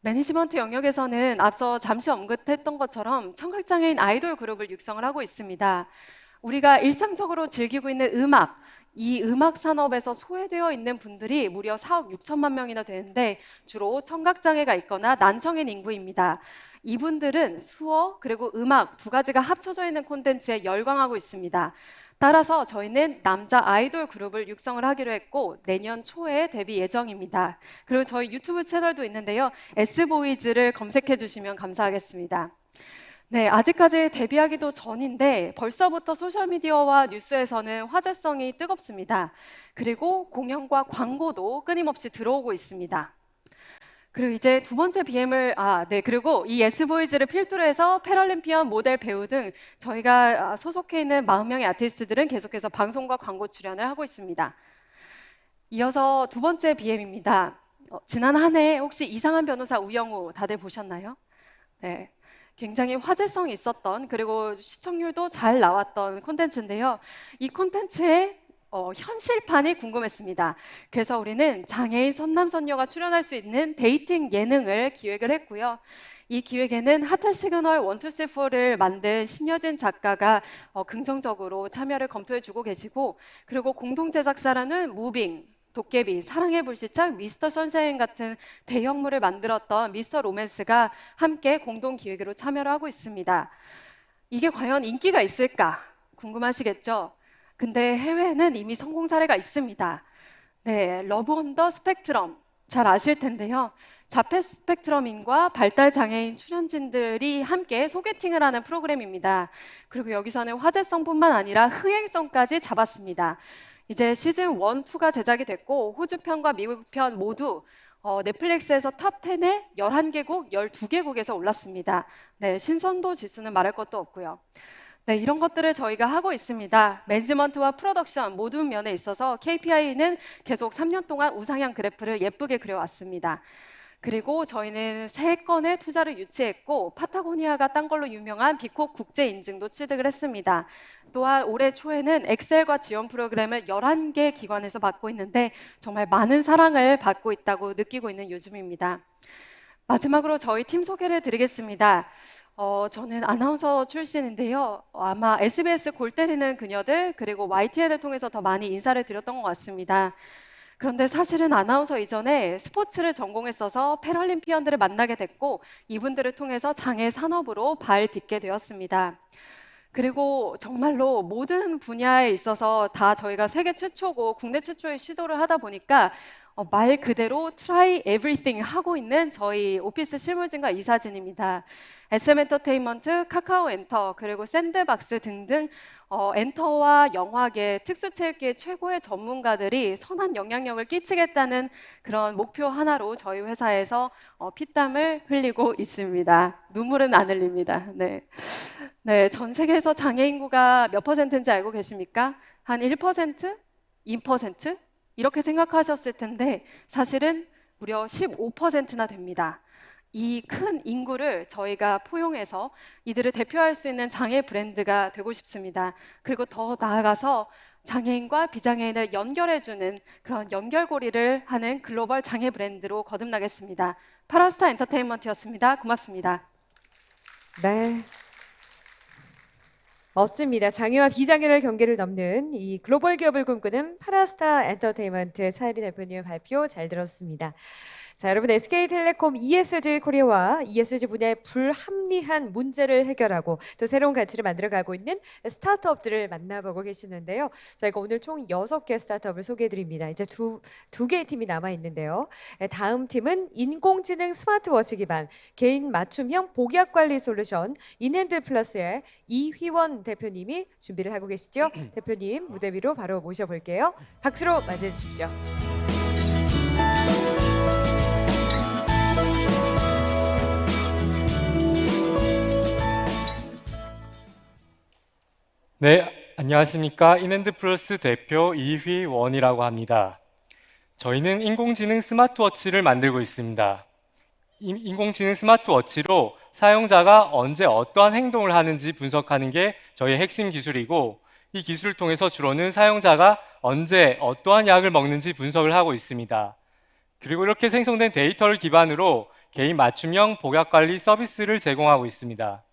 매니지먼트 영역에서는 앞서 잠시 언급했던 것처럼 청각장애인 아이돌 그룹을 육성을 하고 있습니다. 우리가 일상적으로 즐기고 있는 음악, 이 음악 산업에서 소외되어 있는 분들이 무려 4억 6천만 명이나 되는데 주로 청각장애가 있거나 난청인 인구입니다. 이분들은 수어 그리고 음악 두 가지가 합쳐져 있는 콘텐츠에 열광하고 있습니다. 따라서 저희는 남자 아이돌 그룹을 육성을 하기로 했고 내년 초에 데뷔 예정입니다. 그리고 저희 유튜브 채널도 있는데요. S보이즈를 검색해 주시면 감사하겠습니다. 네, 아직까지 데뷔하기도 전인데 벌써부터 소셜미디어와 뉴스에서는 화제성이 뜨겁습니다. 그리고 공연과 광고도 끊임없이 들어오고 있습니다. 그리고 이제 두 번째 BM을, 그리고 이 S보이즈를 필두로 해서 패럴림피언, 모델, 배우 등 저희가 소속해 있는 40명의 아티스트들은 계속해서 방송과 광고 출연을 하고 있습니다. 이어서 두 번째 BM입니다. 지난 한 해 혹시 이상한 변호사 우영우 다들 보셨나요? 네. 굉장히 화제성이 있었던 그리고 시청률도 잘 나왔던 콘텐츠인데요. 이 콘텐츠의 현실판이 궁금했습니다. 그래서 우리는 장애인 선남선녀가 출연할 수 있는 데이팅 예능을 기획을 했고요. 이 기획에는 핫한 시그널 1,2,3,4를 만든 신여진 작가가 긍정적으로 참여를 검토해주고 계시고 그리고 공동 제작사라는 무빙, 도깨비, 사랑의 불시착, 미스터 선샤인 같은 대형물을 만들었던 미스터 로맨스가 함께 공동 기획으로 참여를 하고 있습니다. 이게 과연 인기가 있을까 궁금하시겠죠? 근데 해외에는 이미 성공 사례가 있습니다. 네, 러브 온 더 스펙트럼 잘 아실 텐데요. 자폐 스펙트럼인과 발달 장애인 출연진들이 함께 소개팅을 하는 프로그램입니다. 그리고 여기서는 화제성뿐만 아니라 흥행성까지 잡았습니다. 이제 시즌 1, 2가 제작이 됐고 호주 편과 미국 편 모두 넷플릭스에서 탑 10에 11개국, 12개국에서 올랐습니다. 네, 신선도 지수는 말할 것도 없고요. 네, 이런 것들을 저희가 하고 있습니다. 매니지먼트와 프로덕션 모든 면에 있어서 KPI는 계속 3년 동안 우상향 그래프를 예쁘게 그려왔습니다. 그리고 저희는 3건의 투자를 유치했고 파타고니아가 딴 걸로 유명한 비콕 국제 인증도 취득을 했습니다. 또한 올해 초에는 엑셀과 지원 프로그램을 11개 기관에서 받고 있는데 정말 많은 사랑을 받고 있다고 느끼고 있는 요즘입니다. 마지막으로 저희 팀 소개를 드리겠습니다. 저는 아나운서 출신인데요. 아마 SBS 골 때리는 그녀들 그리고 YTN을 통해서 더 많이 인사를 드렸던 것 같습니다. 그런데 사실은 아나운서 이전에 스포츠를 전공했어서 패럴림피언들을 만나게 됐고 이분들을 통해서 장애 산업으로 발 딛게 되었습니다. 그리고 정말로 모든 분야에 있어서 다 저희가 세계 최초고 국내 최초의 시도를 하다 보니까 말 그대로 try everything 하고 있는 저희 오피스 실무진과 이사진입니다. SM 엔터테인먼트, 카카오 엔터, 그리고 샌드박스 등등 엔터와 영화계, 특수체육계 최고의 전문가들이 선한 영향력을 끼치겠다는 그런 목표 하나로 저희 회사에서 피땀을 흘리고 있습니다. 눈물은 안 흘립니다. 네. 네, 전 세계에서 장애 인구가 몇 %인지 알고 계십니까? 한 1%? 2%? 이렇게 생각하셨을 텐데 사실은 무려 15%나 됩니다. 이 큰 인구를 저희가 포용해서 이들을 대표할 수 있는 장애 브랜드가 되고 싶습니다. 그리고 더 나아가서 장애인과 비장애인을 연결해주는 그런 연결고리를 하는 글로벌 장애 브랜드로 거듭나겠습니다. 파라스타 엔터테인먼트였습니다. 고맙습니다. 네. 멋집니다. 장애와 비장애를 경계를 넘는 이 글로벌 기업을 꿈꾸는 파라스타 엔터테인먼트 차이리 대표님의 발표 잘 들었습니다. 자, 여러분 SK텔레콤 ESG 코리아와 ESG 분야의 불합리한 문제를 해결하고 또 새로운 가치를 만들어가고 있는 스타트업들을 만나보고 계시는데요. 저희가 오늘 총 6개 스타트업을 소개해드립니다. 이제 두 개의 팀이 남아있는데요. 다음 팀은 인공지능 스마트워치 기반 개인 맞춤형 복약관리 솔루션 인핸드 플러스의 이휘원 대표님이 준비를 하고 계시죠. 대표님 무대 위로 바로 모셔볼게요. 박수로 맞이해 주십시오. 네, 안녕하십니까. 인핸드플러스 대표 이휘원이라고 합니다. 저희는 인공지능 스마트워치를 만들고 있습니다. 인공지능 스마트워치로 사용자가 언제 어떠한 행동을 하는지 분석하는 게 저희의 핵심 기술이고 이 기술을 통해서 주로는 사용자가 언제 어떠한 약을 먹는지 분석을 하고 있습니다. 그리고 이렇게 생성된 데이터를 기반으로 개인 맞춤형 복약관리 서비스를 제공하고 있습니다.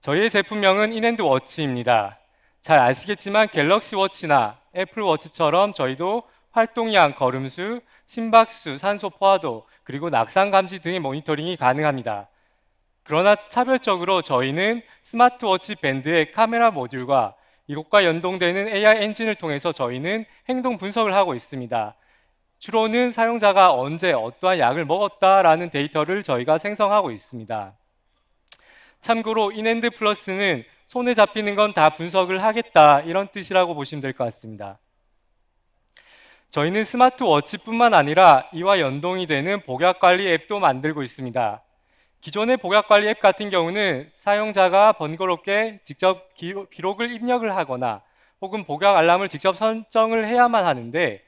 저희의 제품명은 인핸드워치입니다. 잘 아시겠지만 갤럭시 워치나 애플 워치처럼 저희도 활동량, 걸음수, 심박수, 산소 포화도, 그리고 낙상 감지 등의 모니터링이 가능합니다. 그러나 차별적으로 저희는 스마트워치 밴드의 카메라 모듈과 이것과 연동되는 AI 엔진을 통해서 저희는 행동 분석을 하고 있습니다. 주로는 사용자가 언제 어떠한 약을 먹었다라는 데이터를 저희가 생성하고 있습니다. 참고로 인핸드 플러스는 손에 잡히는 건 다 분석을 하겠다, 이런 뜻이라고 보시면 될 것 같습니다. 저희는 스마트워치뿐만 아니라 이와 연동이 되는 복약관리 앱도 만들고 있습니다. 기존의 복약관리 앱 같은 경우는 사용자가 번거롭게 직접 기록을 입력을 하거나 혹은 복약 알람을 직접 설정을 해야만 하는데,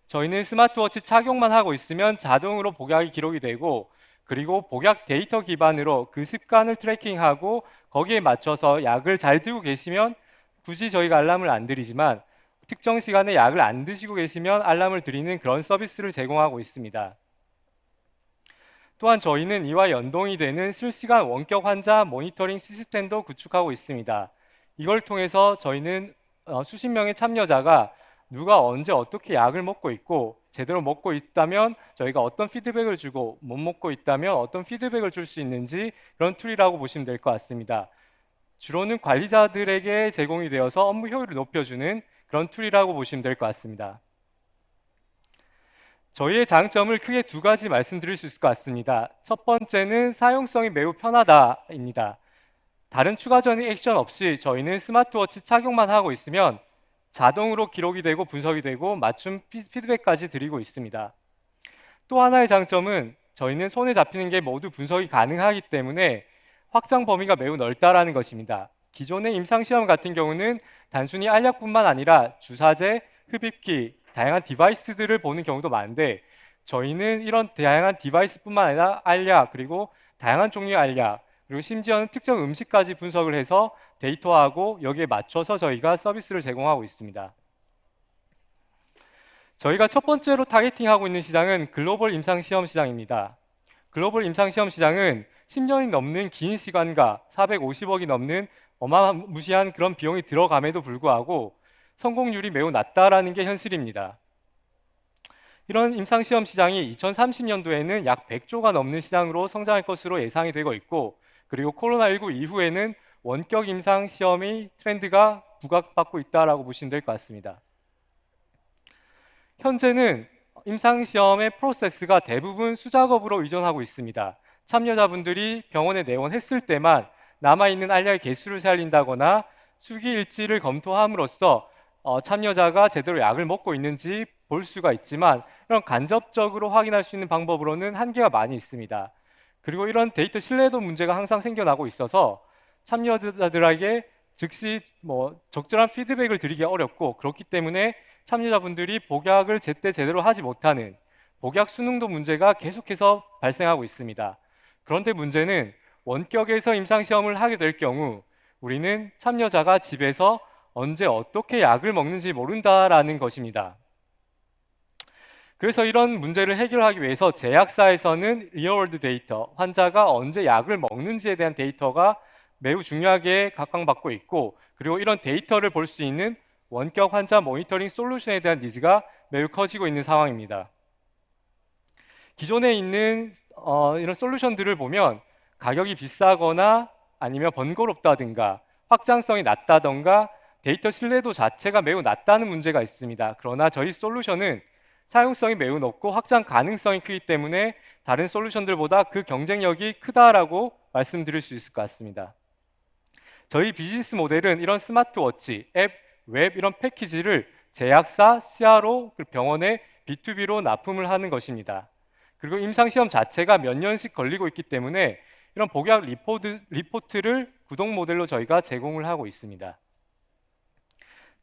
저희는 스마트워치 착용만 하고 있으면 자동으로 복약이 기록이 되고, 그리고 복약 데이터 기반으로 그 습관을 트래킹하고 거기에 맞춰서 약을 잘 들고 계시면 굳이 저희가 알람을 안 드리지만, 특정 시간에 약을 안 드시고 계시면 알람을 드리는 그런 서비스를 제공하고 있습니다. 또한 저희는 이와 연동이 되는 실시간 원격 환자 모니터링 시스템도 구축하고 있습니다. 이걸 통해서 저희는 수십 명의 참여자가 누가 언제 어떻게 약을 먹고 있고, 제대로 먹고 있다면 저희가 어떤 피드백을 주고, 못 먹고 있다면 어떤 피드백을 줄 수 있는지, 그런 툴이라고 보시면 될 것 같습니다. 주로는 관리자들에게 제공이 되어서 업무 효율을 높여주는 그런 툴이라고 보시면 될 것 같습니다. 저희의 장점을 크게 두 가지 말씀드릴 수 있을 것 같습니다. 첫 번째는 사용성이 매우 편하다입니다. 다른 추가적인 액션 없이 저희는 스마트워치 착용만 하고 있으면 자동으로 기록이 되고 분석이 되고 맞춤 피드백까지 드리고 있습니다. 또 하나의 장점은 저희는 손에 잡히는 게 모두 분석이 가능하기 때문에 확장 범위가 매우 넓다라는 것입니다. 기존의 임상시험 같은 경우는 단순히 알약뿐만 아니라 주사제, 흡입기, 다양한 디바이스들을 보는 경우도 많은데, 저희는 이런 다양한 디바이스뿐만 아니라 알약, 그리고 다양한 종류의 알약, 그리고 심지어는 특정 음식까지 분석을 해서 데이터화하고 여기에 맞춰서 저희가 서비스를 제공하고 있습니다. 저희가 첫 번째로 타겟팅하고 있는 시장은 글로벌 임상시험 시장입니다. 글로벌 임상시험 시장은 10년이 넘는 긴 시간과 450억이 넘는 어마무시한 그런 비용이 들어감에도 불구하고 성공률이 매우 낮다라는 게 현실입니다. 이런 임상시험 시장이 2030년도에는 약 100조가 넘는 시장으로 성장할 것으로 예상이 되고 있고, 그리고 코로나19 이후에는 원격 임상시험의 트렌드가 부각받고 있다라고 보시면 될 것 같습니다. 현재는 임상시험의 프로세스가 대부분 수작업으로 의존하고 있습니다. 참여자분들이 병원에 내원했을 때만 남아있는 알약의 개수를 살린다거나 수기일지를 검토함으로써 참여자가 제대로 약을 먹고 있는지 볼 수가 있지만, 이런 간접적으로 확인할 수 있는 방법으로는 한계가 많이 있습니다. 그리고 이런 데이터 신뢰도 문제가 항상 생겨나고 있어서 참여자들에게 즉시 적절한 피드백을 드리기 어렵고, 그렇기 때문에 참여자분들이 복약을 제때 제대로 하지 못하는 복약 수능도 문제가 계속해서 발생하고 있습니다. 그런데 문제는 원격에서 임상시험을 하게 될 경우 우리는 참여자가 집에서 언제 어떻게 약을 먹는지 모른다라는 것입니다. 그래서 이런 문제를 해결하기 위해서 제약사에서는 리얼월드 데이터, 환자가 언제 약을 먹는지에 대한 데이터가 매우 중요하게 각광받고 있고, 그리고 이런 데이터를 볼 수 있는 원격 환자 모니터링 솔루션에 대한 니즈가 매우 커지고 있는 상황입니다. 기존에 있는 이런 솔루션들을 보면 가격이 비싸거나 아니면 번거롭다든가 확장성이 낮다던가 데이터 신뢰도 자체가 매우 낮다는 문제가 있습니다. 그러나 저희 솔루션은 사용성이 매우 높고 확장 가능성이 크기 때문에 다른 솔루션들보다 그 경쟁력이 크다라고 말씀드릴 수 있을 것 같습니다. 저희 비즈니스 모델은 이런 스마트워치, 앱, 웹 이런 패키지를 제약사, CRO, 병원에 B2B로 납품을 하는 것입니다. 그리고 임상시험 자체가 몇 년씩 걸리고 있기 때문에 이런 복약 리포트를 구독 모델로 저희가 제공을 하고 있습니다.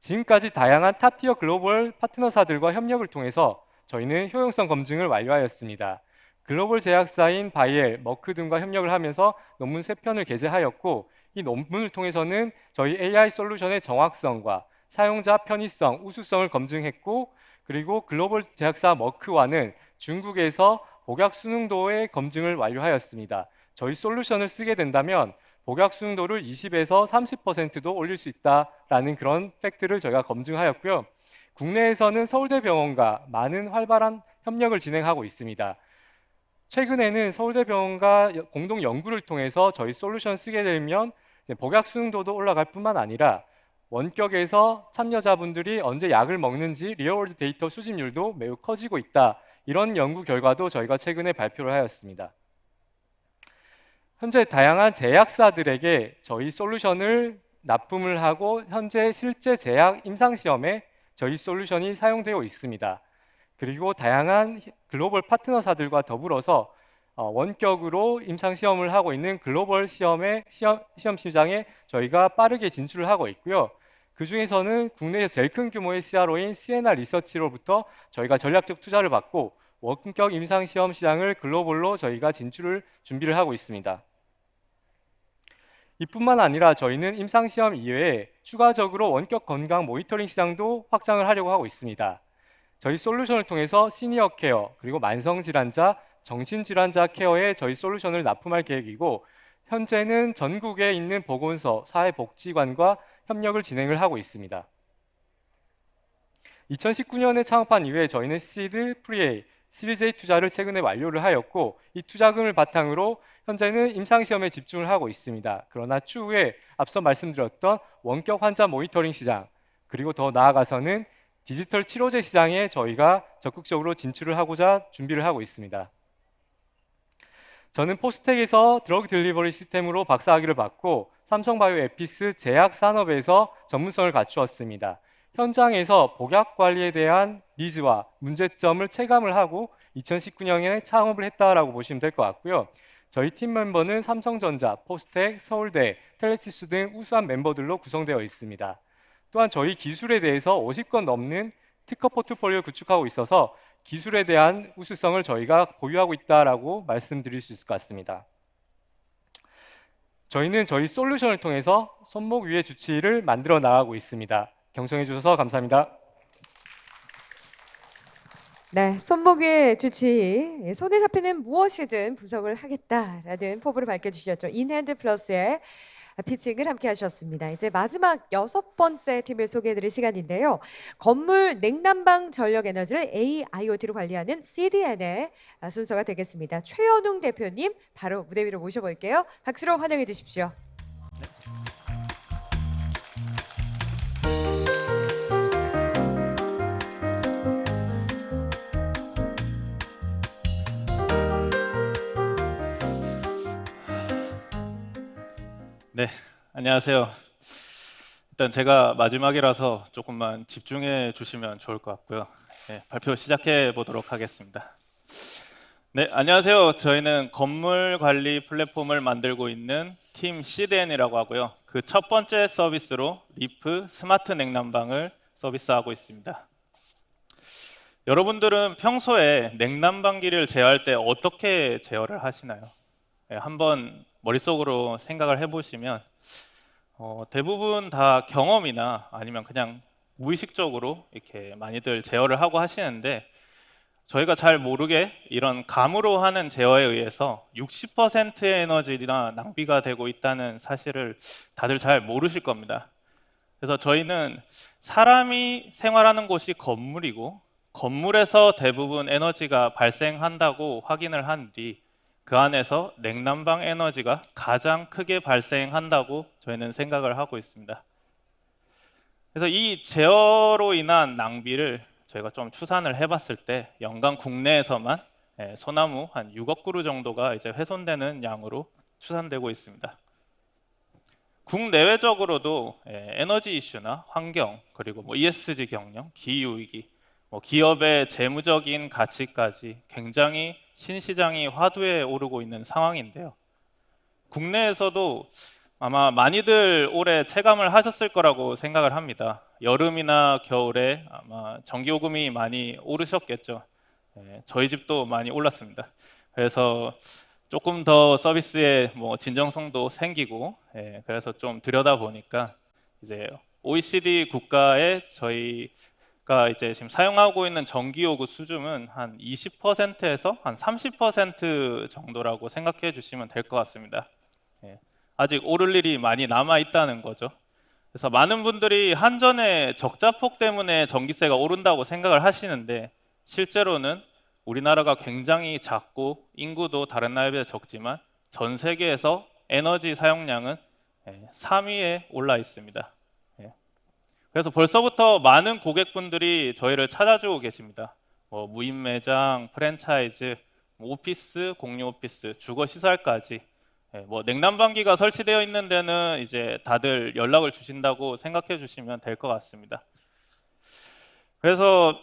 지금까지 다양한 탑티어 글로벌 파트너사들과 협력을 통해서 저희는 효용성 검증을 완료하였습니다. 글로벌 제약사인 바이엘, 머크 등과 협력을 하면서 논문 3편을 게재하였고, 이 논문을 통해서는 저희 AI 솔루션의 정확성과 사용자 편의성, 우수성을 검증했고, 그리고 글로벌 제약사 머크와는 중국에서 복약 수능도의 검증을 완료하였습니다. 저희 솔루션을 쓰게 된다면 복약 수능도를 20에서 30%도 올릴 수 있다라는 그런 팩트를 저희가 검증하였고요. 국내에서는 서울대병원과 많은 활발한 협력을 진행하고 있습니다. 최근에는 서울대병원과 공동 연구를 통해서 저희 솔루션 쓰게 되면 복약 수능도도 올라갈 뿐만 아니라 원격에서 참여자분들이 언제 약을 먹는지 리얼월드 데이터 수집률도 매우 커지고 있다. 이런 연구 결과도 저희가 최근에 발표를 하였습니다. 현재 다양한 제약사들에게 저희 솔루션을 납품을 하고 현재 실제 제약 임상시험에 저희 솔루션이 사용되어 있습니다. 그리고 다양한 글로벌 파트너사들과 더불어서 원격으로 임상시험을 하고 있는 글로벌 시험 시장에 저희가 빠르게 진출을 하고 있고요. 그 중에서는 국내에서 제일 큰 규모의 CRO인 시에나 리서치로부터 저희가 전략적 투자를 받고 원격 임상시험 시장을 글로벌로 저희가 준비를 하고 있습니다. 이뿐만 아니라 저희는 임상시험 이외에 추가적으로 원격 건강 모니터링 시장도 확장을 하려고 하고 있습니다. 저희 솔루션을 통해서 시니어 케어, 그리고 만성질환자, 정신질환자 케어에 저희 솔루션을 납품할 계획이고, 현재는 전국에 있는 보건소, 사회복지관과 협력을 진행을 하고 있습니다. 2019년에 창업한 이후에 저희는 시드, 프리A, 시리즈 A 투자를 최근에 완료를 하였고, 이 투자금을 바탕으로 현재는 임상시험에 집중을 하고 있습니다. 그러나 추후에 앞서 말씀드렸던 원격 환자 모니터링 시장, 그리고 더 나아가서는 디지털 치료제 시장에 저희가 적극적으로 진출을 하고자 준비를 하고 있습니다. 저는 포스텍에서 드러그 딜리버리 시스템으로 박사학위를 받고 삼성바이오 에피스 제약 산업에서 전문성을 갖추었습니다. 현장에서 복약 관리에 대한 니즈와 문제점을 체감을 하고 2019년에 창업을 했다라고 보시면 될 것 같고요. 저희 팀 멤버는 삼성전자, 포스텍, 서울대, 텔레시스 등 우수한 멤버들로 구성되어 있습니다. 또한 저희 기술에 대해서 50건 넘는 특허 포트폴리오를 구축하고 있어서 기술에 대한 우수성을 저희가 보유하고 있다라고 말씀드릴 수 있을 것 같습니다. 저희는 저희 솔루션을 통해서 손목 위의 주치의를 만들어 나가고 있습니다. 경청해 주셔서 감사합니다. 네, 손목 위의 주치의, 손에 잡히는 무엇이든 분석을 하겠다라는 포부를 밝혀주셨죠. 인핸드 플러스의 피칭을 함께 하셨습니다. 이제 마지막 6번째 팀을 소개해드릴 시간인데요. 건물 냉난방 전력 에너지를 AIoT로 관리하는 CDN의 순서가 되겠습니다. 최현웅 대표님 바로 무대 위로 모셔볼게요. 박수로 환영해 주십시오. 네, 안녕하세요. 일단 제가 마지막이라서 조금만 집중해 주시면 좋을 것 같고요. 네, 발표 시작해 보도록 하겠습니다. 네, 안녕하세요. 저희는 건물 관리 플랫폼을 만들고 있는 팀 CDN이라고 하고요. 그 첫 번째 서비스로 리프 스마트 냉난방을 서비스하고 있습니다. 여러분들은 평소에 냉난방기를 제어할 때 어떻게 제어를 하시나요? 네, 한번 머릿속으로 생각을 해보시면 대부분 다 경험이나 아니면 그냥 무의식적으로 이렇게 많이들 제어를 하고 하시는데, 저희가 잘 모르게 이런 감으로 하는 제어에 의해서 60%의 에너지나 낭비가 되고 있다는 사실을 다들 잘 모르실 겁니다. 그래서 저희는 사람이 생활하는 곳이 건물이고 건물에서 대부분 에너지가 발생한다고 확인을 한 뒤 그 안에서 냉난방 에너지가 가장 크게 발생한다고 저희는 생각을 하고 있습니다. 그래서 이 제어로 인한 낭비를 저희가 좀 추산을 해봤을 때 연간 국내에서만 소나무 한 6억 그루 정도가 이제 훼손되는 양으로 추산되고 있습니다. 국내외적으로도 에너지 이슈나 환경, 그리고 뭐 ESG 경영, 기후위기, 기업의 재무적인 가치까지 굉장히 신시장이 화두에 오르고 있는 상황인데요. 국내에서도 아마 많이들 올해 체감을 하셨을 거라고 생각을 합니다. 여름이나 겨울에 아마 전기요금이 많이 오르셨겠죠. 저희 집도 많이 올랐습니다. 그래서 조금 더 서비스에 진정성도 생기고, 그래서 좀 들여다보니까 이제 OECD 국가에 저희가 이제 지금 사용하고 있는 전기요금 수준은 한 20%에서 한 30% 정도라고 생각해 주시면 될 것 같습니다. 아직 오를 일이 많이 남아 있다는 거죠. 그래서 많은 분들이 한전의 적자폭 때문에 전기세가 오른다고 생각을 하시는데 실제로는 우리나라가 굉장히 작고 인구도 다른 나라에 비해 적지만 전 세계에서 에너지 사용량은 3위에 올라 있습니다. 그래서 벌써부터 많은 고객분들이 저희를 찾아주고 계십니다. 무인 매장, 프랜차이즈, 오피스, 공유 오피스, 주거 시설까지 냉난방기가 설치되어 있는 데는 이제 다들 연락을 주신다고 생각해 주시면 될 것 같습니다. 그래서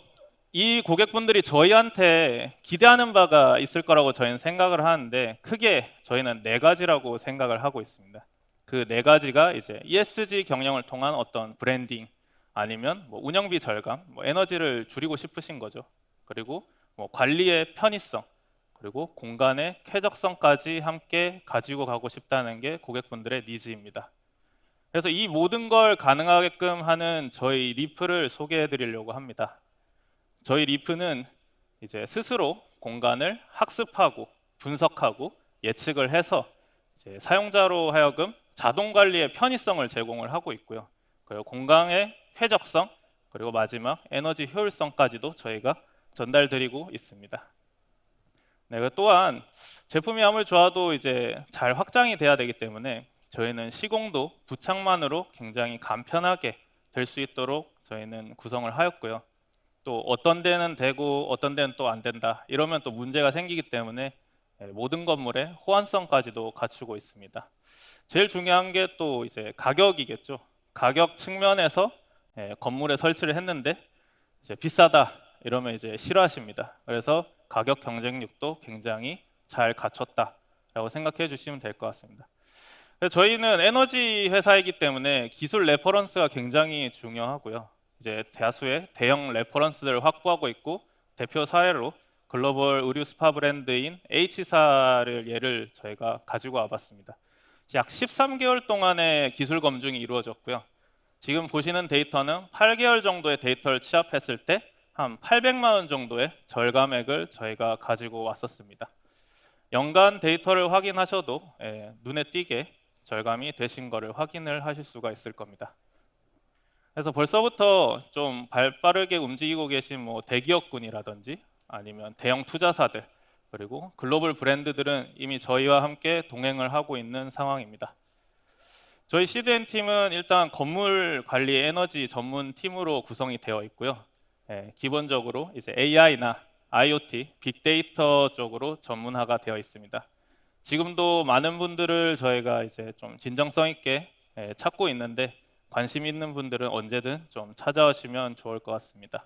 이 고객분들이 저희한테 기대하는 바가 있을 거라고 저희는 생각을 하는데 크게 저희는 4가지라고 생각을 하고 있습니다. 그 4가지가 이제 ESG 경영을 통한 어떤 브랜딩 아니면 운영비 절감, 에너지를 줄이고 싶으신 거죠. 그리고 관리의 편의성, 그리고 공간의 쾌적성까지 함께 가지고 가고 싶다는 게 고객분들의 니즈입니다. 그래서 이 모든 걸 가능하게끔 하는 저희 리프를 소개해 드리려고 합니다. 저희 리프는 이제 스스로 공간을 학습하고 분석하고 예측을 해서 이제 사용자로 하여금 자동 관리의 편의성을 제공을 하고 있고요. 그리고 공간의 쾌적성, 그리고 마지막 에너지 효율성까지도 저희가 전달드리고 있습니다. 네, 또한 제품이 아무리 좋아도 이제 잘 확장이 돼야 되기 때문에 저희는 시공도 부착만으로 굉장히 간편하게 될 수 있도록 저희는 구성을 하였고요. 또 어떤 데는 되고 어떤 데는 또 안 된다. 이러면 또 문제가 생기기 때문에 모든 건물의 호환성까지도 갖추고 있습니다. 제일 중요한 게 또 이제 가격이겠죠. 가격 측면에서 건물에 설치를 했는데 이제 비싸다 이러면 이제 싫어하십니다. 그래서 가격 경쟁력도 굉장히 잘 갖췄다라고 생각해 주시면 될 것 같습니다. 저희는 에너지 회사이기 때문에 기술 레퍼런스가 굉장히 중요하고요. 이제 다수의 대형 레퍼런스들을 확보하고 있고 대표 사례로 글로벌 의류 스파 브랜드인 H사를 예를 저희가 가지고 와봤습니다. 약 13개월 동안의 기술 검증이 이루어졌고요. 지금 보시는 데이터는 8개월 정도의 데이터를 취합했을 때 한 800만 원 정도의 절감액을 저희가 가지고 왔었습니다. 연간 데이터를 확인하셔도 눈에 띄게 절감이 되신 거를 확인을 하실 수가 있을 겁니다. 그래서 벌써부터 좀 발빠르게 움직이고 계신 대기업군이라든지 아니면 대형 투자사들 그리고 글로벌 브랜드들은 이미 저희와 함께 동행을 하고 있는 상황입니다. 저희 CDN 팀은 일단 건물 관리 에너지 전문 팀으로 구성이 되어 있고요. 기본적으로 이제 AI나 IoT, 빅데이터 쪽으로 전문화가 되어 있습니다. 지금도 많은 분들을 저희가 이제 좀 진정성 있게 찾고 있는데 관심 있는 분들은 언제든 좀 찾아오시면 좋을 것 같습니다.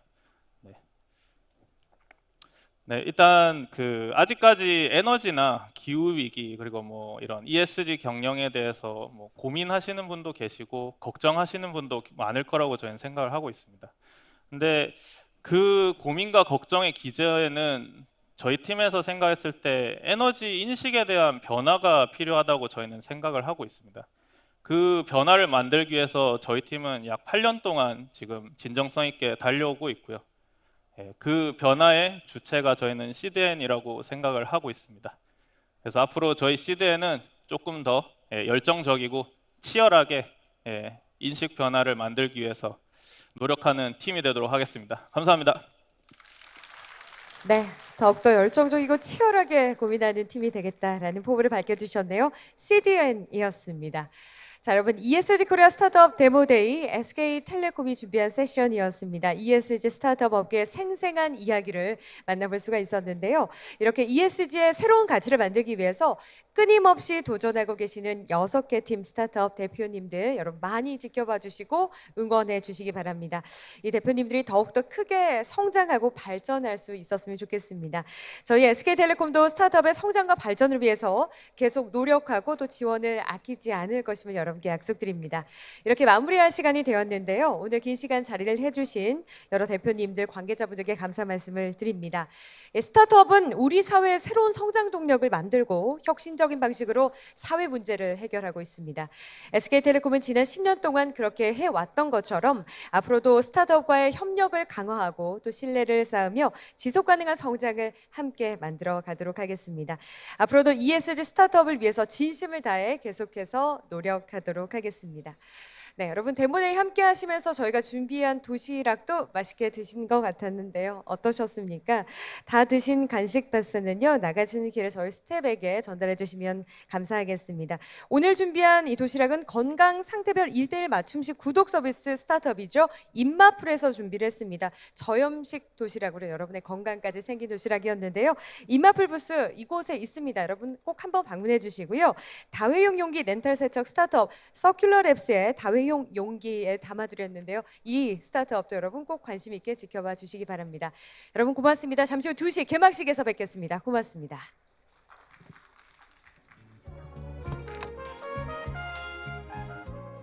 네, 일단 아직까지 에너지나 기후 위기 그리고 이런 ESG 경영에 대해서 고민하시는 분도 계시고 걱정하시는 분도 많을 거라고 저희는 생각을 하고 있습니다. 근데 그 고민과 걱정의 기저에는 저희 팀에서 생각했을 때 에너지 인식에 대한 변화가 필요하다고 저희는 생각을 하고 있습니다. 그 변화를 만들기 위해서 저희 팀은 약 8년 동안 지금 진정성 있게 달려오고 있고요. 그 변화의 주체가 저희는 CDN이라고 생각을 하고 있습니다. 그래서 앞으로 저희 CDN은 조금 더 열정적이고 치열하게 인식 변화를 만들기 위해서 노력하는 팀이 되도록 하겠습니다. 감사합니다. 네, 더욱더 열정적이고 치열하게 고민하는 팀이 되겠다라는 포부를 밝혀주셨네요. CDN이었습니다. 자, 여러분 ESG 코리아 스타트업 데모데이 SK텔레콤이 준비한 세션이었습니다. ESG 스타트업 업계의 생생한 이야기를 만나볼 수가 있었는데요. 이렇게 ESG의 새로운 가치를 만들기 위해서 끊임없이 도전하고 계시는 6개 팀 스타트업 대표님들 여러분 많이 지켜봐 주시고 응원해 주시기 바랍니다. 이 대표님들이 더욱더 크게 성장하고 발전할 수 있었으면 좋겠습니다. 저희 SK텔레콤도 스타트업의 성장과 발전을 위해서 계속 노력하고 또 지원을 아끼지 않을 것임을 여러분 여러분께 약속드립니다. 이렇게 마무리할 시간이 되었는데요. 오늘 긴 시간 자리를 해주신 여러 대표님들, 관계자분들께 감사 말씀을 드립니다. 스타트업은 우리 사회의 새로운 성장 동력을 만들고 혁신적인 방식으로 사회 문제를 해결하고 있습니다. SK텔레콤은 지난 10년 동안 그렇게 해왔던 것처럼 앞으로도 스타트업과의 협력을 강화하고 또 신뢰를 쌓으며 지속 가능한 성장을 함께 만들어 가도록 하겠습니다. 앞으로도 ESG 스타트업을 위해서 진심을 다해 계속해서 노력하도록 하겠습니다. 네, 여러분 데모데이 함께 하시면서 저희가 준비한 도시락도 맛있게 드신 것 같았는데요. 어떠셨습니까? 다 드신 간식 박스는요, 나가시는 길에 저희 스텝에게 전달해 주시면 감사하겠습니다. 오늘 준비한 이 도시락은 건강 상태별 1:1 맞춤식 구독 서비스 스타트업이죠. 입마풀에서 준비를 했습니다. 저염식 도시락으로 여러분의 건강까지 챙긴 도시락이었는데요. 입마풀 부스 이곳에 있습니다. 여러분 꼭 한번 방문해 주시고요. 다회용 용기 렌탈 세척 스타트업 서큘러랩스의 다회용 용기에 담아드렸는데요. 이 스타트업도 여러분 꼭 관심 있게 지켜봐 주시기 바랍니다. 여러분 고맙습니다. 잠시 후 2시 개막식에서 뵙겠습니다. 고맙습니다.